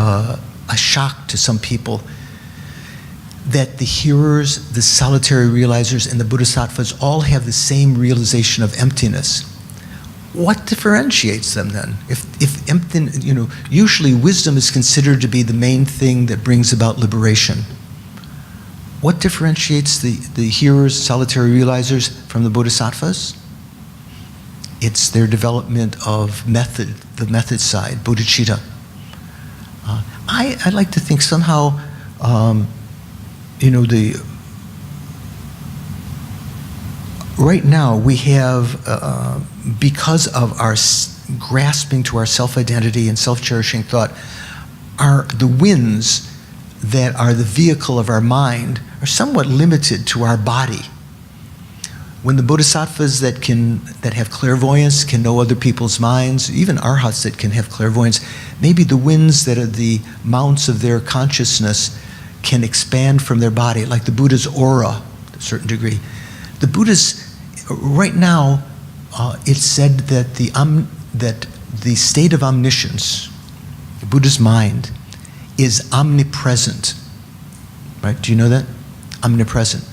[SPEAKER 1] shock to some people, that the hearers, the solitary realizers, and the Bodhisattvas all have the same realization of emptiness. What differentiates them then? If emptiness, usually wisdom is considered to be the main thing that brings about liberation. What differentiates the hearers, solitary realizers, from the Bodhisattvas? It's their development of method, the method side, bodhicitta. I like to think somehow, right now we have, because of our grasping to our self-identity and self-cherishing thought, the winds that are the vehicle of our mind are somewhat limited to our body. When the bodhisattvas that have clairvoyance can know other people's minds, even arhats that can have clairvoyance, maybe the winds that are the mounts of their consciousness can expand from their body, like the Buddha's aura to a certain degree. The Buddha's, right now, it's said that the state of omniscience, the Buddha's mind, is omnipresent. Right? Do you know that? Omnipresent.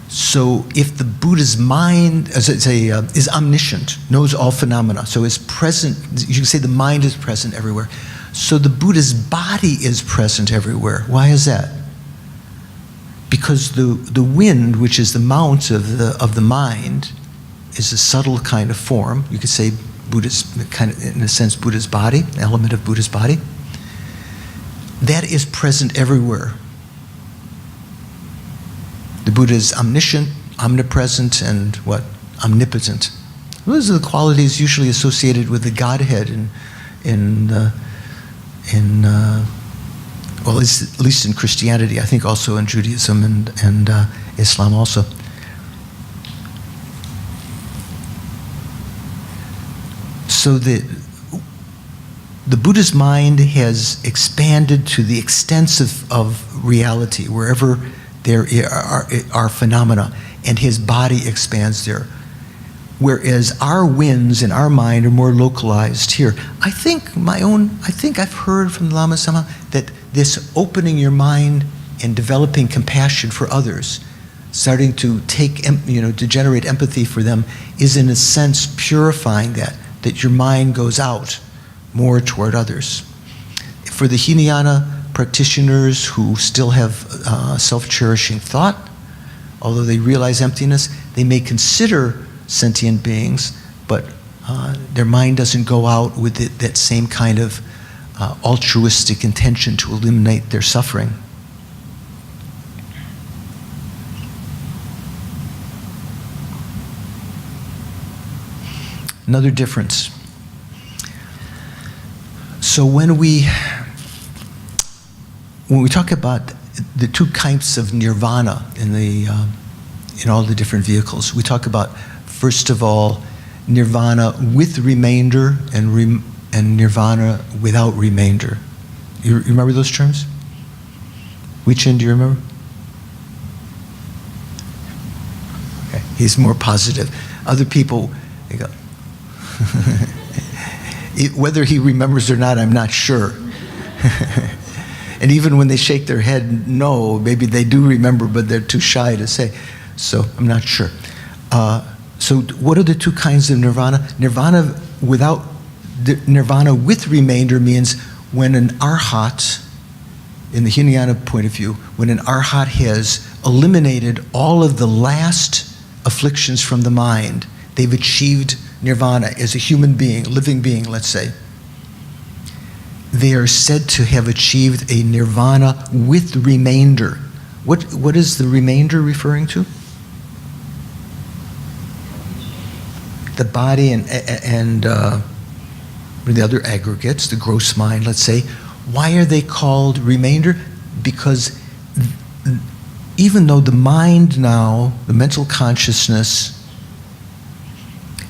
[SPEAKER 1] So if the Buddha's mind, is omniscient, knows all phenomena, so is present, you can say the mind is present everywhere. So the Buddha's body is present everywhere. Why is that? Because the wind, which is the mount of the mind, is a subtle kind of form. You could say Buddha's, kind of, in a sense, Buddha's body, an element of Buddha's body. That is present everywhere. The Buddha is omniscient, omnipresent, and what? Omnipotent. Those are the qualities usually associated with the Godhead well, at least in Christianity. I think also in Judaism and Islam also. So the Buddha's mind has expanded to the extents of reality, wherever there are phenomena, and his body expands there. Whereas our winds in our mind are more localized here. I think I've heard from the Lama Sama that this opening your mind and developing compassion for others, starting to to generate empathy for them, is in a sense purifying that your mind goes out more toward others. For the Hinayana practitioners who still have self-cherishing thought, although they realize emptiness, they may consider sentient beings, but their mind doesn't go out with that same kind of altruistic intention to eliminate their suffering. Another difference. So when we when we talk about the two kinds of nirvana in all the different vehicles, we talk about, first of all, nirvana with remainder and nirvana without remainder. You remember those terms? Wei-Chin, do you remember? Okay, he's more positive. Other people, they go, whether he remembers or not, I'm not sure. And even when they shake their head, no, maybe they do remember, but they're too shy to say. So I'm not sure. So what are the two kinds of nirvana? Nirvana with remainder means when an arhat, in the Hinayana point of view, when an arhat has eliminated all of the last afflictions from the mind, they've achieved nirvana as a human being, living being, let's say. They are said to have achieved a nirvana with remainder. What is the remainder referring to? The body and the other aggregates, the gross mind, let's say. Why are they called remainder? Because even though the mind now, the mental consciousness,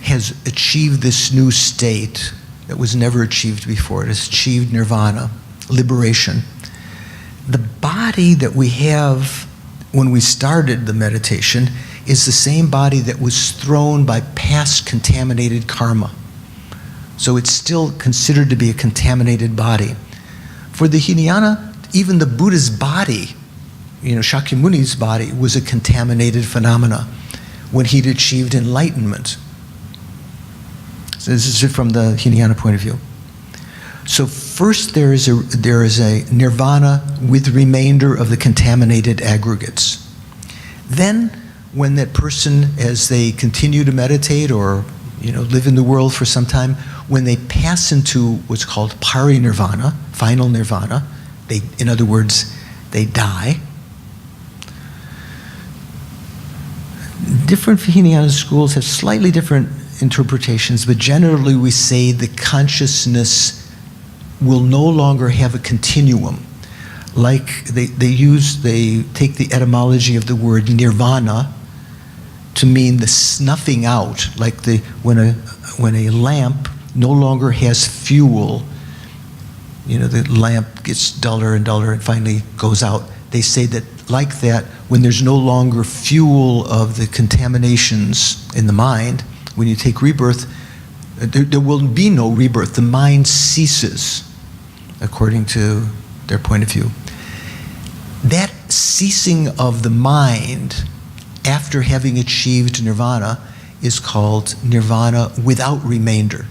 [SPEAKER 1] has achieved this new state that was never achieved before, it has achieved nirvana, liberation, the body that we have when we started the meditation is the same body that was thrown by past contaminated karma. So it's still considered to be a contaminated body. For the Hinayana, even the Buddha's body, Shakyamuni's body, was a contaminated phenomena when he'd achieved enlightenment. So this is from the Hinayana point of view. So first there is a nirvana with remainder of the contaminated aggregates. Then when that person, as they continue to meditate or live in the world for some time, when they pass into what's called parinirvana, final nirvana, in other words, they die. Different Hinayana schools have slightly different interpretations, but generally we say the consciousness will no longer have a continuum. Like they take the etymology of the word nirvana to mean the snuffing out, like when a lamp no longer has fuel, the lamp gets duller and duller and finally goes out. They say that like that, when there's no longer fuel of the contaminations in the mind, when you take rebirth, there will be no rebirth. The mind ceases, according to their point of view. That ceasing of the mind after having achieved nirvana is called nirvana without remainder,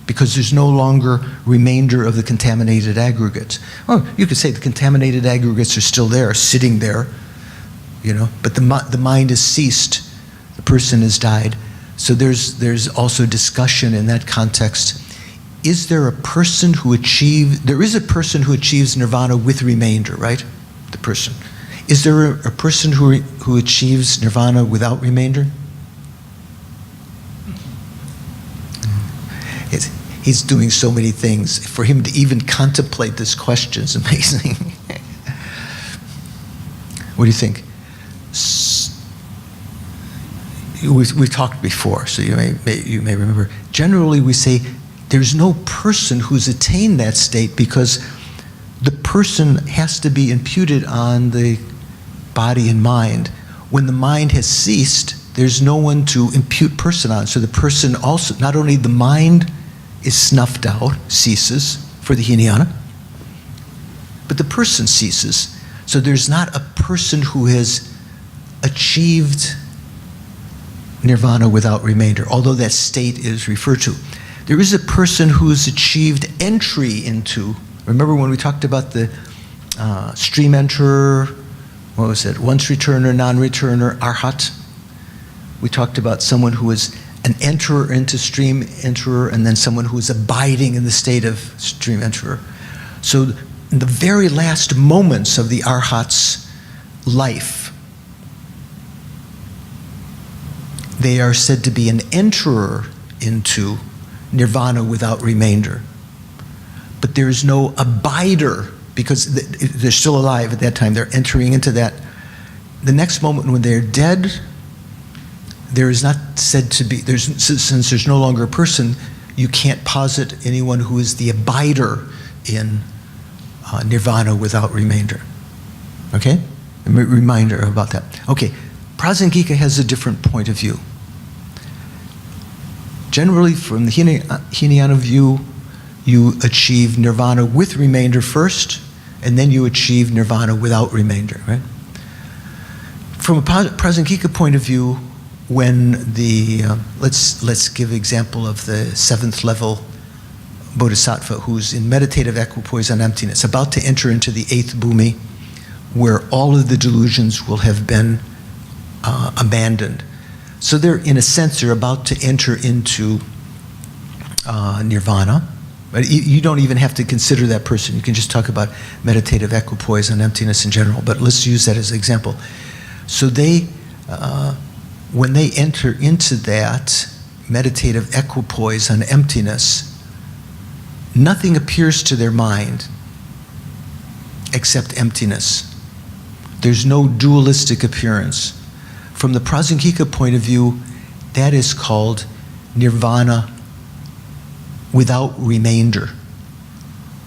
[SPEAKER 1] because there's no longer remainder of the contaminated aggregates. Oh, you could say the contaminated aggregates are still there, sitting there, but the mind has ceased. The person has died. So there's also discussion in that context. Is there a person who there is a person who achieves nirvana with remainder, right? The person. Is there a person who achieves nirvana without remainder? He's doing so many things. For him to even contemplate this question is amazing. What do you think? We've talked before, so you may remember. Generally, we say there's no person who's attained that state because the person has to be imputed on the body and mind. When the mind has ceased, there's no one to impute person on. So the person also, not only the mind is snuffed out, ceases for the Hinayana, but the person ceases. So there's not a person who has achieved nirvana without remainder, although that state is referred to. There is a person who has achieved entry into, remember when we talked about the stream enterer, what was it, once returner, non-returner, arhat? We talked about someone who is an enterer into stream enterer, and then someone who is abiding in the state of stream enterer. So in the very last moments of the arhat's life, they are said to be an enterer into nirvana without remainder. But there is no abider because they're still alive at that time. They're entering into that. The next moment when they're dead, there is not said to be, since there's no longer a person, you can't posit anyone who is the abider in nirvana without remainder. Okay? A reminder about that. Okay, Prasangika has a different point of view. Generally, from the Hinayana view, you achieve nirvana with remainder first, and then you achieve nirvana without remainder, right? From a Prasangika point of view, when the, let's give example of the 7th level bodhisattva who's in meditative equipoise on emptiness, about to enter into the 8th bhumi, where all of the delusions will have been abandoned. So they're, in a sense, they're about to enter into nirvana. But you don't even have to consider that person. You can just talk about meditative equipoise on emptiness in general, but let's use that as an example. So they, when they enter into that meditative equipoise on emptiness, nothing appears to their mind except emptiness. There's no dualistic appearance. From the Prasangika point of view, that is called nirvana without remainder.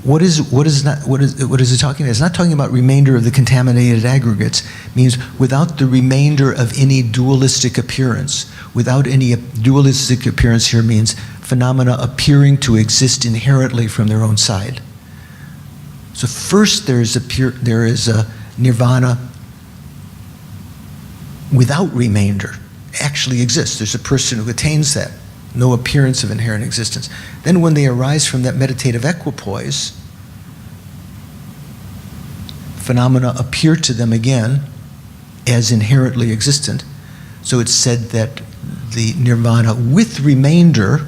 [SPEAKER 1] What is it talking about? It's not talking about remainder of the contaminated aggregates. It means without the remainder of any dualistic appearance. Without any dualistic appearance here means phenomena appearing to exist inherently from their own side. So first there is a nirvana without remainder. Actually exists. There's a person who attains that. No appearance of inherent existence. Then when they arise from that meditative equipoise, phenomena appear to them again as inherently existent. So it's said that the nirvana with remainder,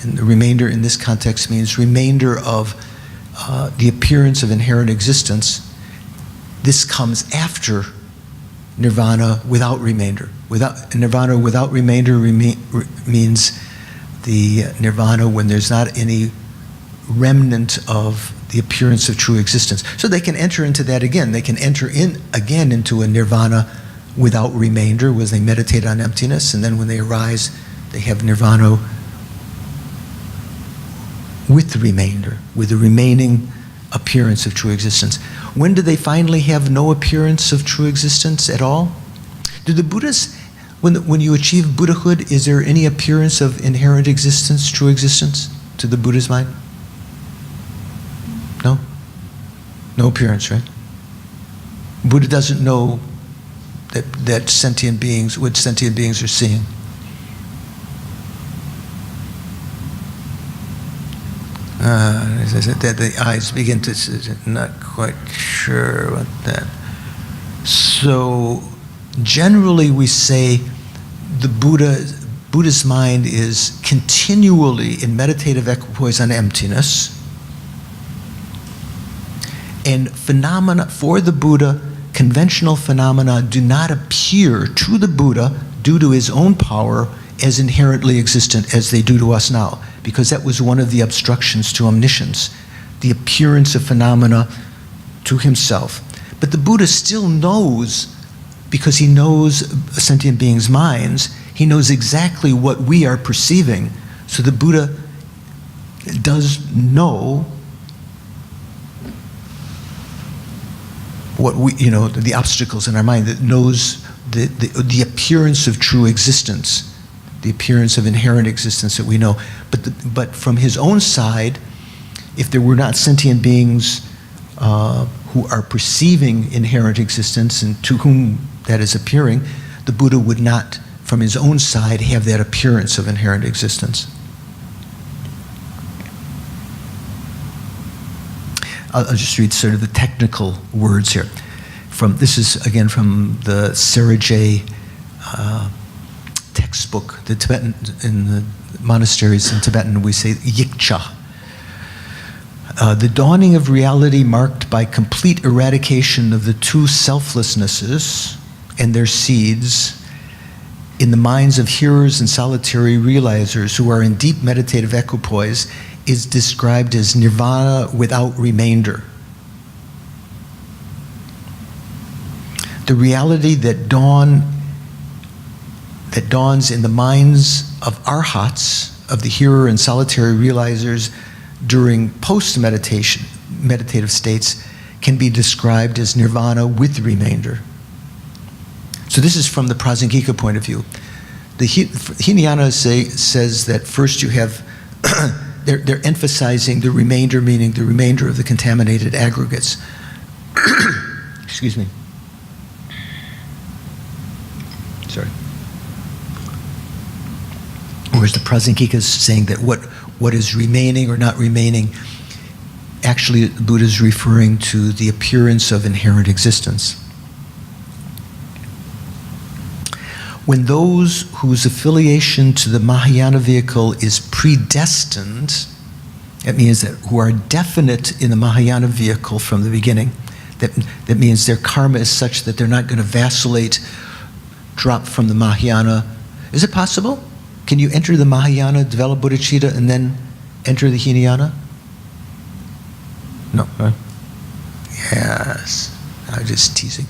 [SPEAKER 1] and the remainder in this context means remainder of the appearance of inherent existence, this comes after nirvana without remainder. Nirvana without remainder means the nirvana when there's not any remnant of the appearance of true existence. So they can enter into that again. They can enter in again into a nirvana without remainder, where they meditate on emptiness, and then when they arise, they have nirvana with remainder, with the remaining appearance of true existence. When do they finally have no appearance of true existence at all? Do the Buddhists, when you achieve Buddhahood, is there any appearance of inherent existence, true existence, to the Buddha's mind? No? No appearance, right? Buddha doesn't know that sentient beings, what sentient beings are seeing. That the eyes begin to, not quite sure about that. So generally we say the Buddha's mind is continually in meditative equipoise on emptiness, and phenomena for the Buddha, conventional phenomena do not appear to the Buddha due to his own power as inherently existent as they do to us now, because that was one of the obstructions to omniscience, the appearance of phenomena to himself. But the Buddha still knows, because he knows sentient beings' minds, he knows exactly what we are perceiving. So the Buddha does know what we, the obstacles in our mind, that knows the appearance of true existence, the appearance of inherent existence that we know. But from his own side, if there were not sentient beings who are perceiving inherent existence and to whom that is appearing, the Buddha would not, from his own side, have that appearance of inherent existence. I'll just read sort of the technical words here. This is again from the Sarijay textbook, the Tibetan, in the monasteries in Tibetan we say yikcha. The dawning of reality marked by complete eradication of the two selflessnesses and their seeds in the minds of hearers and solitary realizers who are in deep meditative equipoise is described as nirvana without remainder. the reality that dawns in the minds of arhats, of the hearer and solitary realizers during meditative states, can be described as nirvana with the remainder. So this is from the Prasangika point of view. The Hinayana says that first you have, they're emphasizing the remainder, meaning the remainder of the contaminated aggregates. Excuse me. Sorry. Whereas the Prasangika is saying that what is remaining or not remaining, actually the Buddha is referring to the appearance of inherent existence. When those whose affiliation to the Mahayana vehicle is predestined, that means that who are definite in the Mahayana vehicle from the beginning, that means their karma is such that they're not going to vacillate, drop from the Mahayana. Is it possible? Can you enter the Mahayana, develop bodhicitta, and then enter the Hinayana? No, right? Yes. I'm just teasing.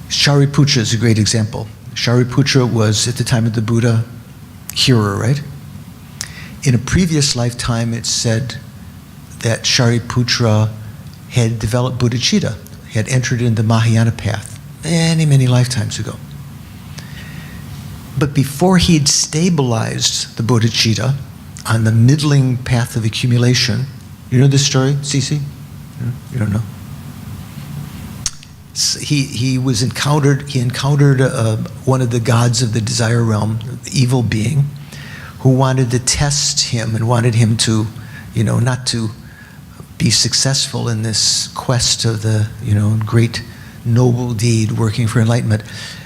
[SPEAKER 1] Shariputra is a great example. Shariputra was, at the time of the Buddha, hearer, right? In a previous lifetime, it's said that Shariputra had developed bodhicitta, had entered in the Mahayana path many, many lifetimes ago. But before he'd stabilized the bodhicitta on the middling path of accumulation, you know this story, Cece? You don't know? He encountered one of the gods of the desire realm, the evil being, who wanted to test him and wanted him to, not to be successful in this quest of the, great noble deed working for enlightenment.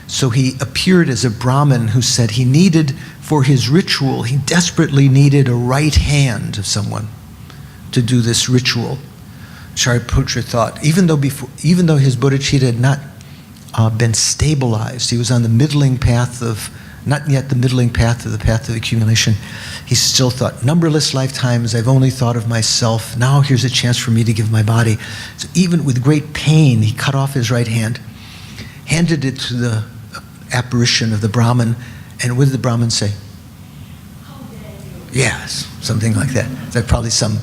[SPEAKER 1] So he appeared as a Brahmin who said he needed, for his ritual, he desperately needed a right hand of someone to do this ritual. Shariputra thought, even though his bodhicitta had not been stabilized, he was on the middling path of, not yet the middling path of the path of accumulation, he still thought, numberless lifetimes I've only thought of myself, now here's a chance for me to give my body. So even with great pain, he cut off his right hand, handed it to the apparition of the Brahmin, and what did the Brahmin say?
[SPEAKER 3] How dare you?
[SPEAKER 1] Yes, something like that. That's probably some.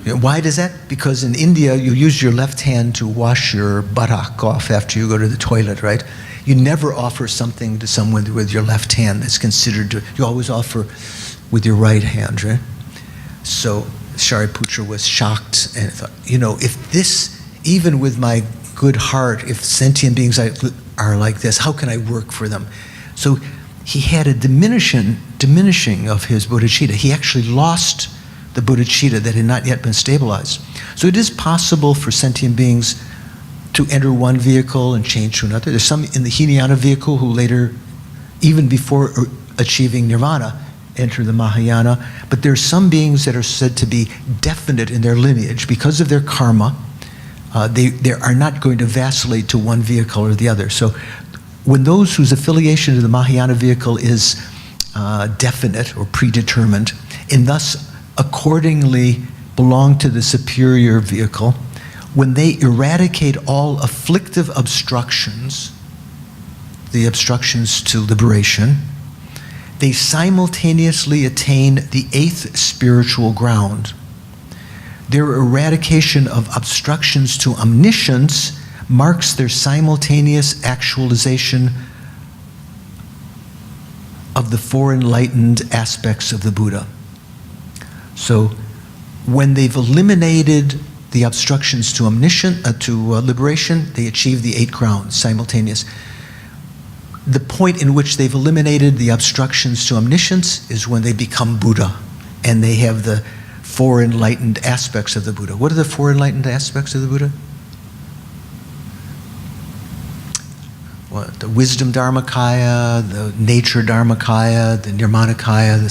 [SPEAKER 1] Why does that? Because in India, you use your left hand to wash your buttock off after you go to the toilet, right? You never offer something to someone with your left hand that's considered to, you always offer with your right hand, right? So Shariputra was shocked and thought, if this, even with my good heart, if sentient beings are like this, how can I work for them? So he had a diminishing of his bodhicitta. He actually lost the bodhicitta that had not yet been stabilized. So it is possible for sentient beings to enter one vehicle and change to another. There's some in the Hinayana vehicle who later, even before achieving nirvana, enter the Mahayana. But there's some beings that are said to be definite in their lineage because of their karma. They are not going to vacillate to one vehicle or the other. So when those whose affiliation to the Mahayana vehicle is definite or predetermined, and thus accordingly belong to the superior vehicle, when they eradicate all afflictive obstructions, the obstructions to liberation, they simultaneously attain the 8th spiritual ground. Their eradication of obstructions to omniscience marks their simultaneous actualization of the 4 enlightened aspects of the Buddha. So when they've eliminated the obstructions to liberation, they achieve the 8 grounds simultaneous. The point in which they've eliminated the obstructions to omniscience is when they become Buddha, and they have the 4 enlightened aspects of the Buddha. What are the 4 enlightened aspects of the Buddha? What, the wisdom Dharmakaya, the nature Dharmakaya, the Nirmanakaya, the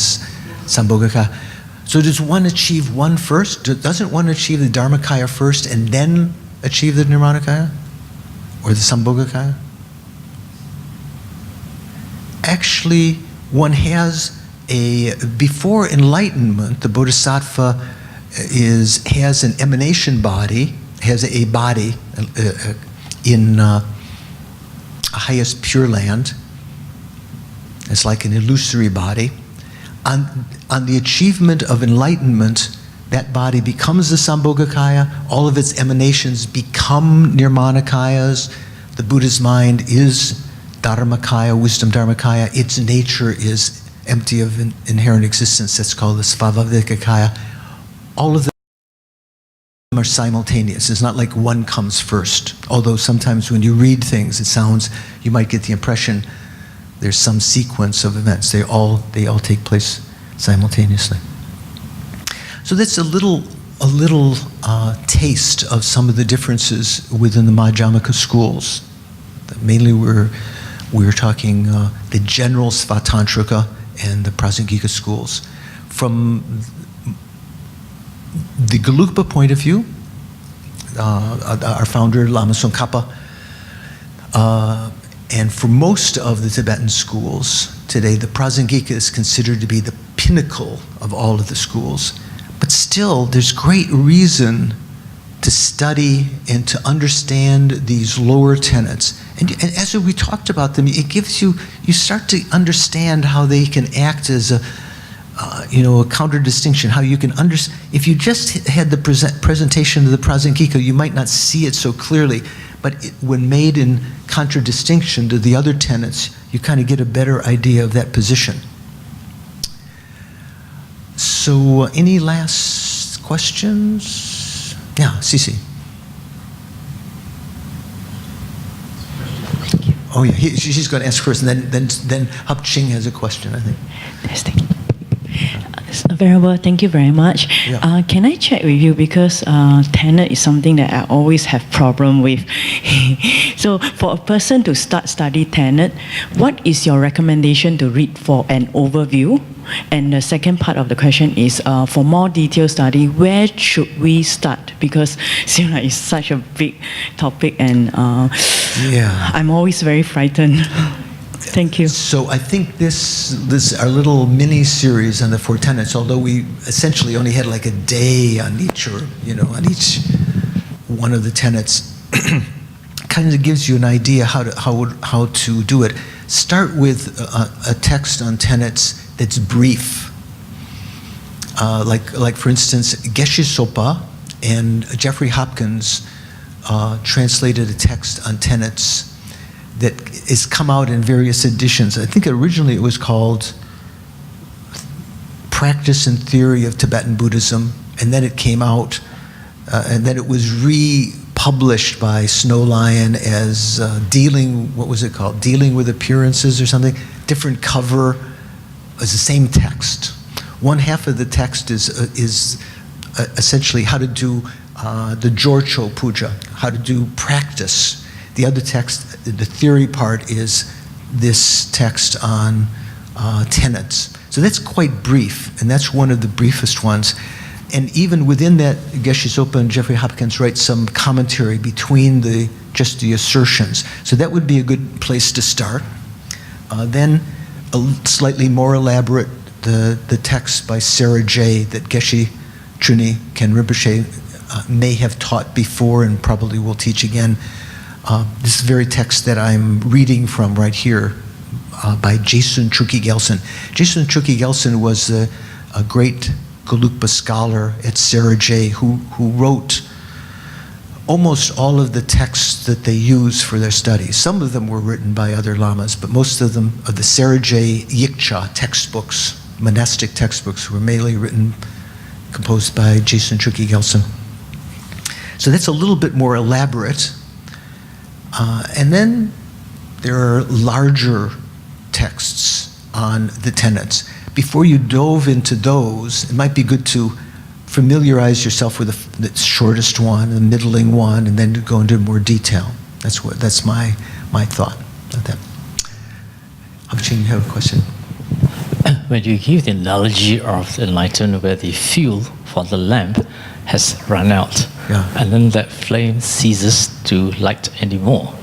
[SPEAKER 1] Sambhogakaya. So does one achieve one first? Doesn't one achieve the Dharmakaya first and then achieve the Nirmanakaya? Or the Sambhogakaya? Actually, one has before enlightenment, the Bodhisattva has an emanation body, has a body in highest pure land. It's like an illusory body. On the achievement of enlightenment, that body becomes the Sambhogakaya. All of its emanations become Nirmanakayas. The Buddha's mind is Dharmakaya, wisdom Dharmakaya. Its nature is empty of inherent existence. That's called the Svabhavikakaya. All of them are simultaneous. It's not like one comes first. Although sometimes when you read things, it sounds, you might get the impression there's some sequence of events. They all take place simultaneously. So that's a little taste of some of the differences within the Madhyamaka schools. Mainly we're talking the general Svatantrika and the Prasangika schools. From the Gelugpa point of view, our founder Lama Tsongkhapa, and for most of the Tibetan schools today, the Prasangika is considered to be the pinnacle of all of the schools. But still, there's great reason to study and to understand these lower tenets. And as we talked about them, it gives you start to understand how they can act as a counter distinction. How you can if you just had the presentation of the Prasangika, you might not see it so clearly. But when made in contradistinction to the other tenets, you kind of get a better idea of that position. So, any last questions? Yeah, Sisi. Oh yeah, she's going to ask first, and then Hup Ching has a question, I think.
[SPEAKER 4] Yes, thank you. Very well, thank you very much.
[SPEAKER 1] Yeah.
[SPEAKER 4] Can I check with you, because tenet is something that I always have problem with. So for a person to study tenet, what is your recommendation to read for an overview? And the second part of the question is, for more detailed study, where should we start? Because it seems like it's such a big topic, and I'm always very frightened. Thank you.
[SPEAKER 1] So I think this our little mini series on the four tenets, although we essentially only had like a day on each, on each one of the tenets, kind of gives you an idea how to do it. Start with a text on tenets that's brief. Like for instance, Geshe Sopa and Jeffrey Hopkins translated a text on tenets that has come out in various editions. I think originally it was called Practice and Theory of Tibetan Buddhism, and then it came out, and then it was republished by Snow Lion as what was it called? Dealing with Appearances or something. Different cover, as the same text. One half of the text is essentially how to do the Jorcho Puja, how to do practice. The other text, the theory part, is this text on tenets. So that's quite brief, and that's one of the briefest ones. And even within that, Geshe Sopa and Jeffrey Hopkins write some commentary between just the assertions. So that would be a good place to start. Then a slightly more elaborate, the text by Sarah J. that Geshe Truni Ken Rinpoche may have taught before and probably will teach again. This very text that I'm reading from right here by Jason Trukhi Gelsen. Jason Trukhi Gelsen was a great Gelugpa scholar at Sarah J. who wrote almost all of the texts that they use for their studies. Some of them were written by other lamas, but most of them are the Sarah J. Yikcha textbooks, monastic textbooks, were mainly composed by Jason Trukhi Gelsen. So that's a little bit more elaborate. And then there are larger texts on the tenets. Before you dove into those, it might be good to familiarize yourself with the shortest one, the middling one, and then to go into more detail. That's my thought of that. Abhijit, you have a question?
[SPEAKER 5] When you give the analogy of enlightenment where the fuel for the lamp has run out, and then that flame ceases to light anymore.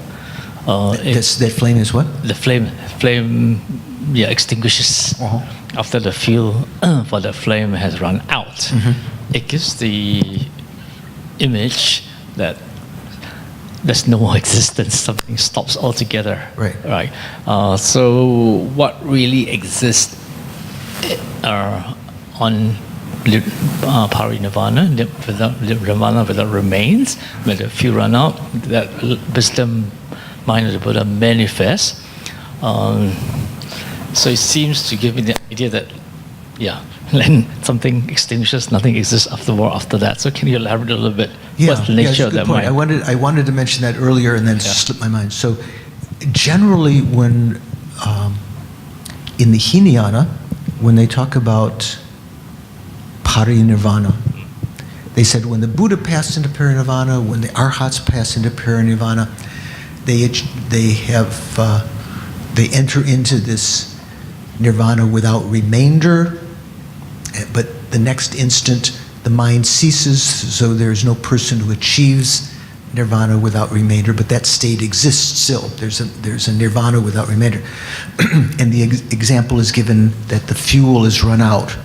[SPEAKER 1] That flame is what?
[SPEAKER 5] The flame extinguishes after the fuel for the flame has run out. It gives the image that there's no more existence. Something stops altogether.
[SPEAKER 1] Right.
[SPEAKER 5] Right. So what really exists on parinirvana, nirvana without remains, when the few run out, that wisdom mind of the Buddha manifests. So it seems to give me the idea that, when something extinguishes, nothing exists after that. So can you elaborate a little bit? What's the nature of that
[SPEAKER 1] point.
[SPEAKER 5] mind?
[SPEAKER 1] I wanted to mention that earlier and then it slipped my mind. So generally when, in the Hinayana, when they talk about parinirvana, they said when the Buddha passed into parinirvana, when the Arhats pass into parinirvana, they enter into this nirvana without remainder, but the next instant the mind ceases, so there's no person who achieves nirvana without remainder, but that state exists still. There's a nirvana without remainder. And the example is given that the fuel is run out,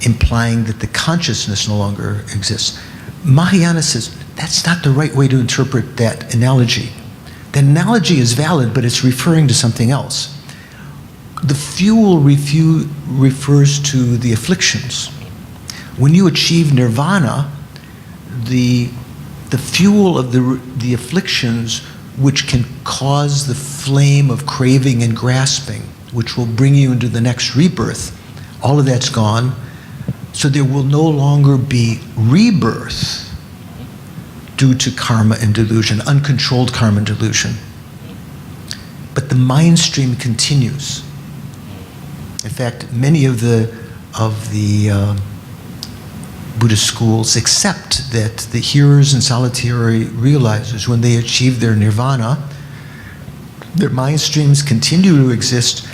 [SPEAKER 1] implying that the consciousness no longer exists. Mahayana says that's not the right way to interpret that analogy. The analogy is valid, but it's referring to something else. The fuel refers to the afflictions. When you achieve nirvana, the fuel of the afflictions which can cause the flame of craving and grasping, which will bring you into the next rebirth, all of that's gone. So there will no longer be rebirth due to karma and delusion, uncontrolled karma and delusion. But the mind stream continues. In fact, many of the Buddhist schools accept that the hearers and solitary realizers, when they achieve their nirvana, their mind streams continue to exist,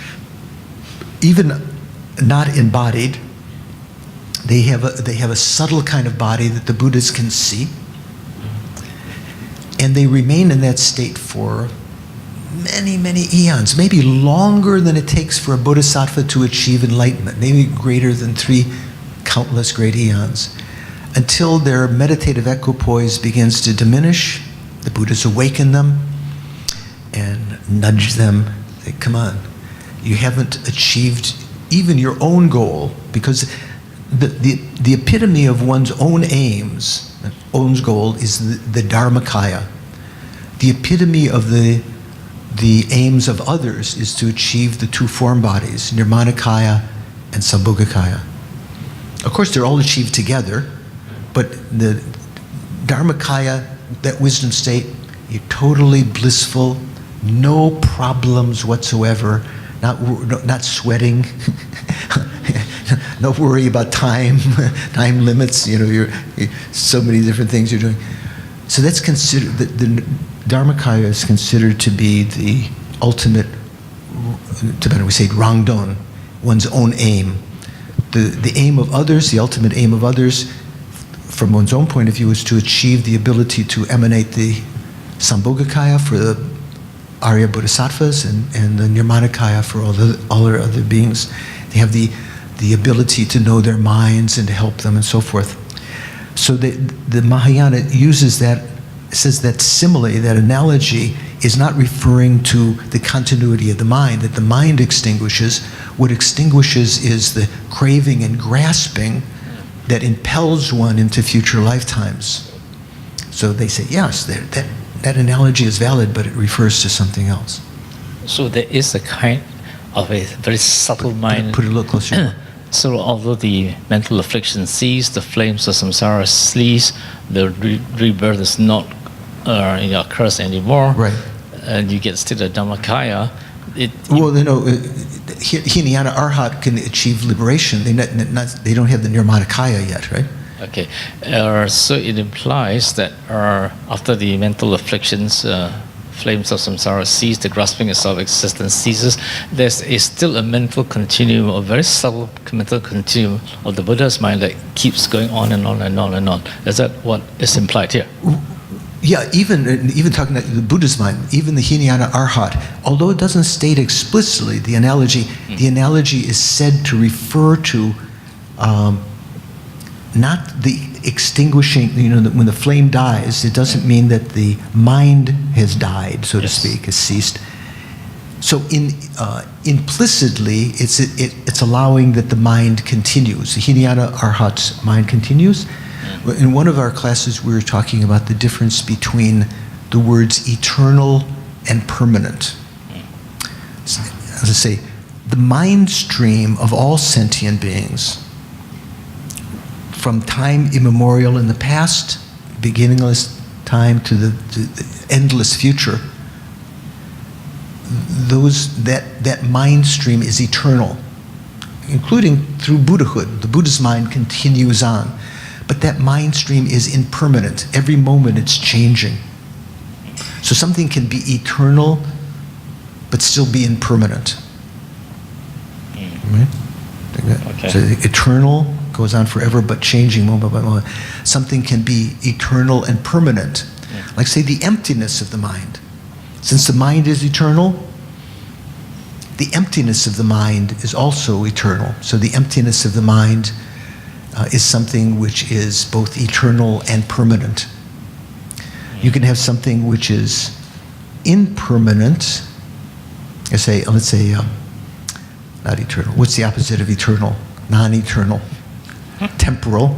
[SPEAKER 1] even not embodied. They have a subtle kind of body that the Buddhas can see, and they remain in that state for many, many eons, maybe longer than it takes for a bodhisattva to achieve enlightenment, maybe greater than 3 countless great eons, until their meditative equipoise begins to diminish. The Buddhas awaken them and nudge them, say, come on, you haven't achieved even your own goal, because the epitome of one's own aims, own goal, is the Dharmakaya. The epitome of the aims of others is to achieve the 2 form bodies, Nirmanakaya and Sambhogakaya. Of course, they're all achieved together, but the Dharmakaya, that wisdom state, you're totally blissful, no problems whatsoever, not sweating, no worry about time limits. You're so many different things you're doing. So that's considered, the Dharmakaya is considered to be the ultimate, Tibetan we say rangdon, one's own aim. The aim of others, the ultimate aim of others, from one's own point of view, is to achieve the ability to emanate the Sambhogakaya for the Arya Bodhisattvas and the Nirmanakaya for all their other beings. They have the ability to know their minds and to help them and so forth. So the Mahayana uses that, says that simile, that analogy, is not referring to the continuity of the mind, that the mind extinguishes. What extinguishes is the craving and grasping that impels one into future lifetimes. So they say, yes, that analogy is valid, but it refers to something else.
[SPEAKER 5] So there is a kind of a very subtle mind.
[SPEAKER 1] Put it a little closer.
[SPEAKER 5] So although the mental affliction cease, the flames of samsara cease, the rebirth is not occurs anymore.
[SPEAKER 1] Right.
[SPEAKER 5] And you get still the Dhammakaya.
[SPEAKER 1] Hinayana Arhat can achieve liberation. They don't have the Nirmanakaya yet, right?
[SPEAKER 5] Okay. So it implies that after the mental afflictions, flames of samsara cease, the grasping of self-existence ceases, there's still a mental continuum, a very subtle mental continuum of the Buddha's mind that keeps going on and on and on and on. Is that what is implied here?
[SPEAKER 1] Yeah, even talking about the Buddha's mind, even the Hinayana Arhat, although it doesn't state explicitly the analogy is said to refer to not the extinguishing, when the flame dies, it doesn't mean that the mind has died, so to speak, has ceased. So implicitly, it's allowing that the mind continues. The Hinayana Arhat's mind continues. In one of our classes, we were talking about the difference between the words eternal and permanent. As I say, the mind stream of all sentient beings, from time immemorial in the past, beginningless time, to the endless future, that mind stream is eternal, including through Buddhahood. The Buddha's mind continues on. But that mind stream is impermanent. Every moment it's changing. So something can be eternal, but still be impermanent. Right?
[SPEAKER 5] Okay.
[SPEAKER 1] So eternal goes on forever, but changing moment by moment. Something can be eternal and permanent. Like, say, the emptiness of the mind. Since the mind is eternal, the emptiness of the mind is also eternal. So the emptiness of the mind is something which is both eternal and permanent. You can have something which is impermanent. Let's say, not eternal. What's the opposite of eternal? Non-eternal. Temporal.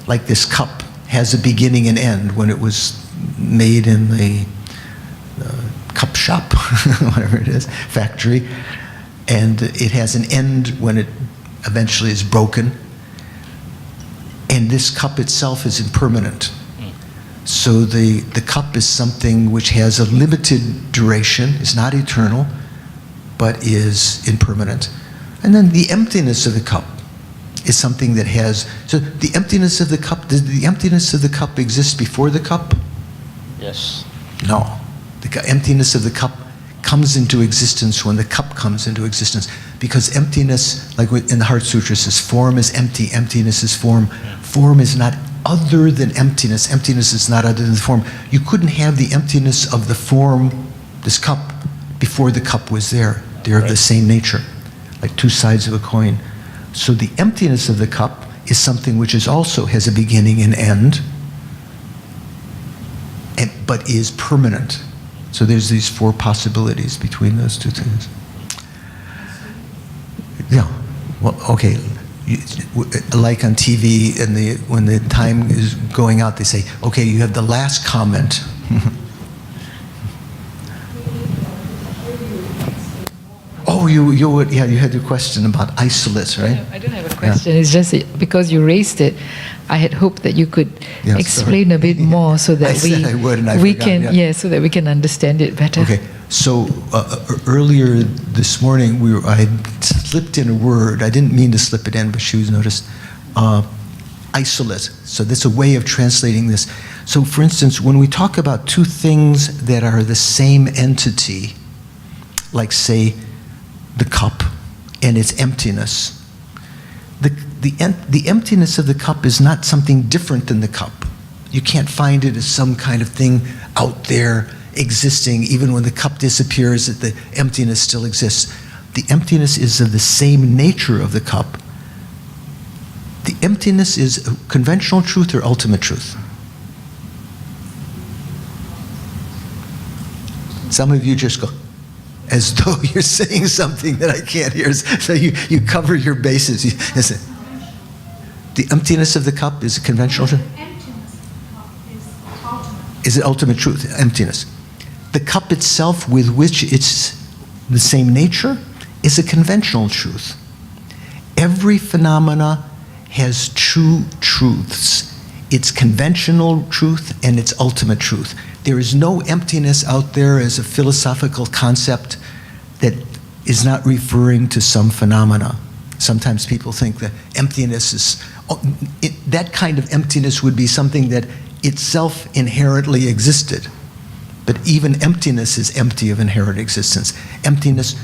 [SPEAKER 1] Like this cup has a beginning and end when it was made in the cup shop, whatever it is, factory. And it has an end when it eventually is broken. And this cup itself is impermanent. So the cup is something which has a limited duration, is not eternal, but is impermanent. And then the emptiness of the cup is something that has, so the emptiness of the cup, does the emptiness of the cup exist before the cup?
[SPEAKER 5] Yes.
[SPEAKER 1] No. The emptiness of the cup comes into existence when the cup comes into existence. Because emptiness, like in the Heart Sutra, says form is empty, emptiness is form. Form is not other than emptiness. Emptiness is not other than the form. You couldn't have the emptiness of the form, this cup, before the cup was there. They're of the same nature, like two sides of a coin. So the emptiness of the cup is something which is also has a beginning and end, but is permanent. So there's these four possibilities between those two things. Yeah, well, okay. Like on TV, when the time is going out, they say, okay, you have the last comment. Oh, you had a question about isolates, right?
[SPEAKER 6] I don't have a question. Yeah. It's just because you raised it, I had hoped that you could explain a bit more so that so that we can understand it better.
[SPEAKER 1] Okay. So earlier this morning, I had slipped in a word. I didn't mean to slip it in, but she was noticed. Isolate. So that's a way of translating this. So, for instance, when we talk about two things that are the same entity, like say the cup and its emptiness, the emptiness of the cup is not something different than the cup. You can't find it as some kind of thing out there existing. Even when the cup disappears, that the emptiness still exists. The emptiness is of the same nature of the cup. The emptiness is conventional truth or ultimate truth? Some of you just go, as though you're saying something that I can't hear. So you cover your bases. Listen. The emptiness of the cup is conventional truth?
[SPEAKER 3] The emptiness of the cup is ultimate.
[SPEAKER 1] Is it ultimate truth? Emptiness. The cup itself, with which it's the same nature, is a conventional truth. Every phenomena has two truths. It's conventional truth and it's ultimate truth. There is no emptiness out there as a philosophical concept that is not referring to some phenomena. Sometimes people think that emptiness is, that kind of emptiness would be something that itself inherently existed. But even emptiness is empty of inherent existence. Emptiness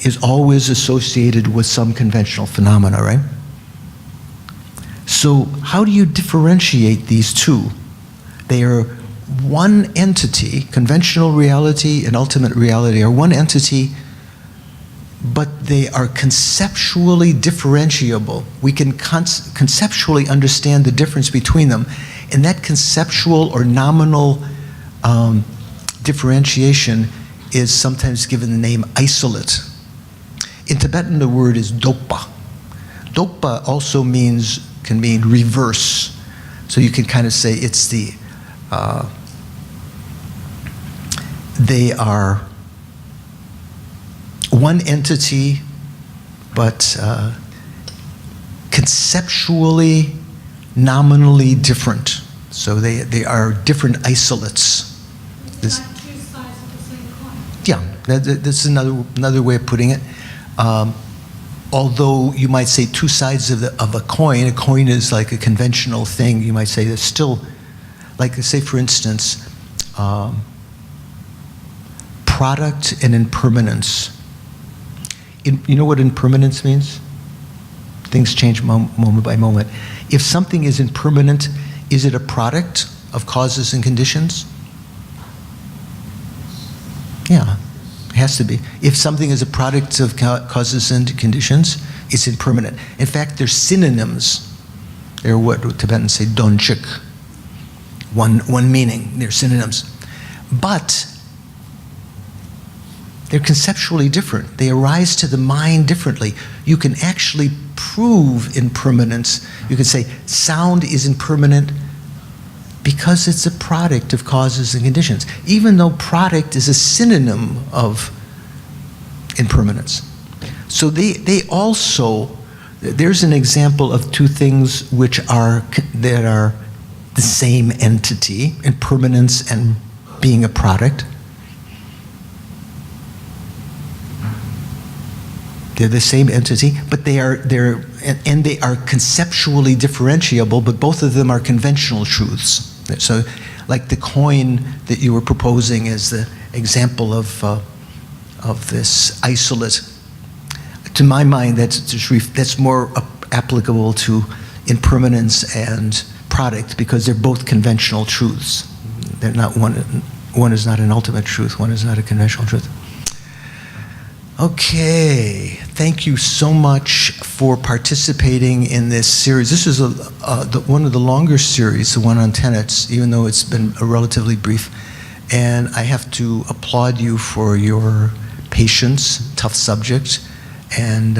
[SPEAKER 1] is always associated with some conventional phenomena, right? So how do you differentiate these two? They are one entity. Conventional reality and ultimate reality are one entity, but they are conceptually differentiable. We can conceptually understand the difference between them, and that conceptual or nominal differentiation is sometimes given the name isolate. In Tibetan, the word is dopa. Dopa also can mean reverse. So you can kind of say it's the, they are one entity, but conceptually, nominally different. So they are different isolates.
[SPEAKER 3] It's like two sides of the same coin.
[SPEAKER 1] Yeah, that's another way of putting it. Although you might say two sides of a coin is like a conventional thing. You might say there's still, like say for instance, product and impermanence. You know what impermanence means? Things change moment by moment. If something is impermanent, is it a product of causes and conditions? Yeah, it has to be. If something is a product of causes and conditions, it's impermanent. In fact, they're synonyms. They're what Tibetans say, donchik. One meaning, they're synonyms. But they're conceptually different. They arise to the mind differently. You can actually prove impermanence. You can say sound is impermanent because it's a product of causes and conditions, even though product is a synonym of impermanence. So they also, there's an example of two things that are the same entity, impermanence and being a product. They're the same entity, but they are conceptually differentiable, but both of them are conventional truths. So like the coin that you were proposing as the example of this isolate, to my mind, that's more applicable to impermanence and product because they're both conventional truths. They're not one is not an ultimate truth, one is not a conventional truth. Okay, thank you so much for participating in this series. This is one of the longer series, the one on tenets, even though it's been a relatively brief. And I have to applaud you for your patience, tough subject. And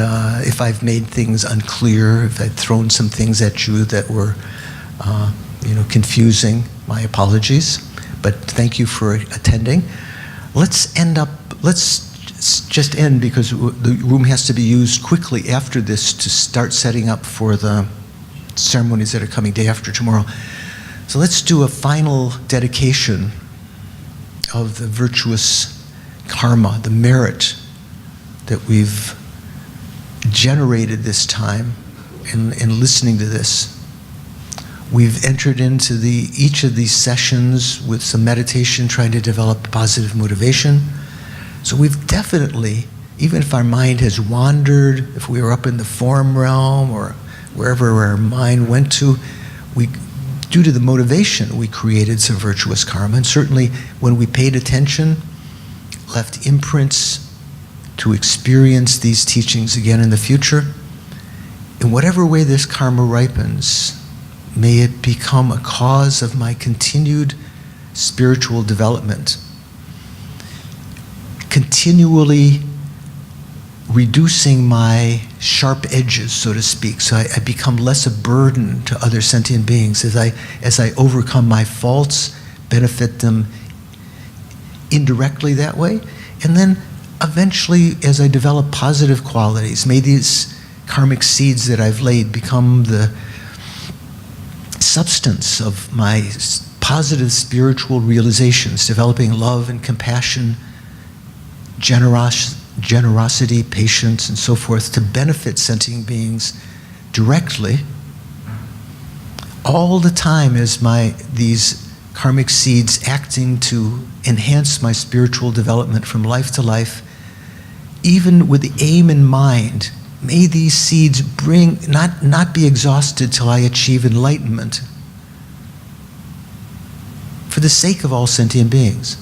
[SPEAKER 1] if I've made things unclear, if I've thrown some things at you that were confusing, my apologies. But thank you for attending. Let's just end because the room has to be used quickly after this to start setting up for the ceremonies that are coming day after tomorrow. So let's do a final dedication of the virtuous karma, the merit that we've generated this time in listening to this. We've entered into each of these sessions with some meditation, trying to develop positive motivation. So we've definitely, even if our mind has wandered, if we were up in the form realm or wherever our mind went to, due to the motivation, we created some virtuous karma. And certainly when we paid attention, left imprints to experience these teachings again in the future, in whatever way this karma ripens, may it become a cause of my continued spiritual development, continually reducing my sharp edges, so to speak, so I become less a burden to other sentient beings as I overcome my faults, benefit them indirectly that way, and then eventually as I develop positive qualities, may these karmic seeds that I've laid become the substance of my positive spiritual realizations, developing love and compassion, generosity, patience, and so forth to benefit sentient beings directly, all the time as these karmic seeds acting to enhance my spiritual development from life to life, even with the aim in mind, may these seeds not be exhausted till I achieve enlightenment for the sake of all sentient beings.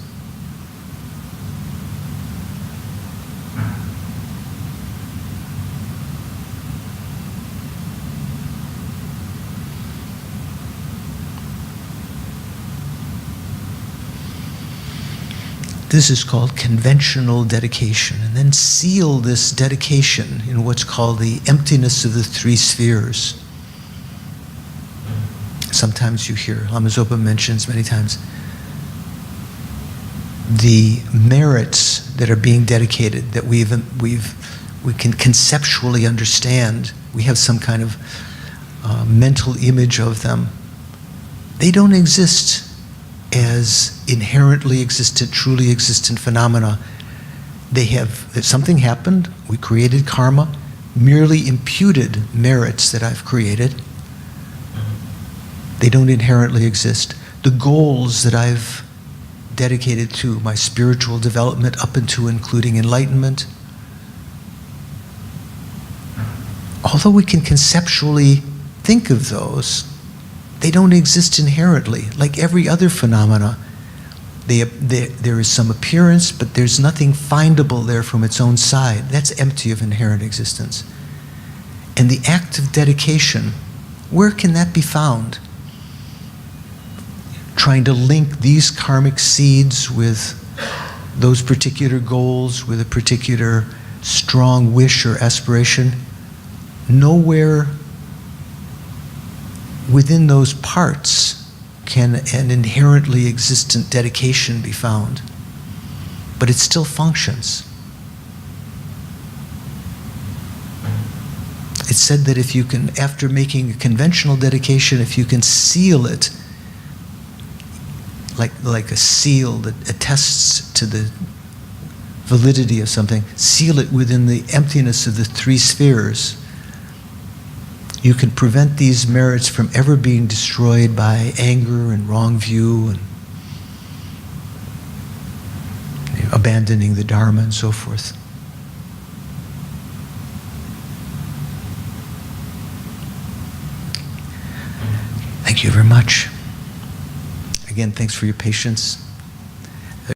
[SPEAKER 1] This is called conventional dedication. And then seal this dedication in what's called the emptiness of the three spheres. Sometimes you hear, Lama Zopa mentions many times, the merits that are being dedicated, that we can conceptually understand. We have some kind of mental image of them. They don't exist as inherently existent, truly existent phenomena. If something happened, we created karma, merely imputed merits that I've created. They don't inherently exist. The goals that I've dedicated to my spiritual development up into including enlightenment, although we can conceptually think of those, they don't exist inherently. Like every other phenomena, there is some appearance, but there's nothing findable there from its own side. That's empty of inherent existence. And the act of dedication, where can that be found? Trying to link these karmic seeds with those particular goals, with a particular strong wish or aspiration. Nowhere within those parts can an inherently existent dedication be found. But it still functions. It's said that if you can, after making a conventional dedication, if you can seal it, like a seal that attests to the validity of something, seal it within the emptiness of the three spheres, you can prevent these merits from ever being destroyed by anger and wrong view and abandoning the Dharma and so forth. Thank you very much. Again, thanks for your patience.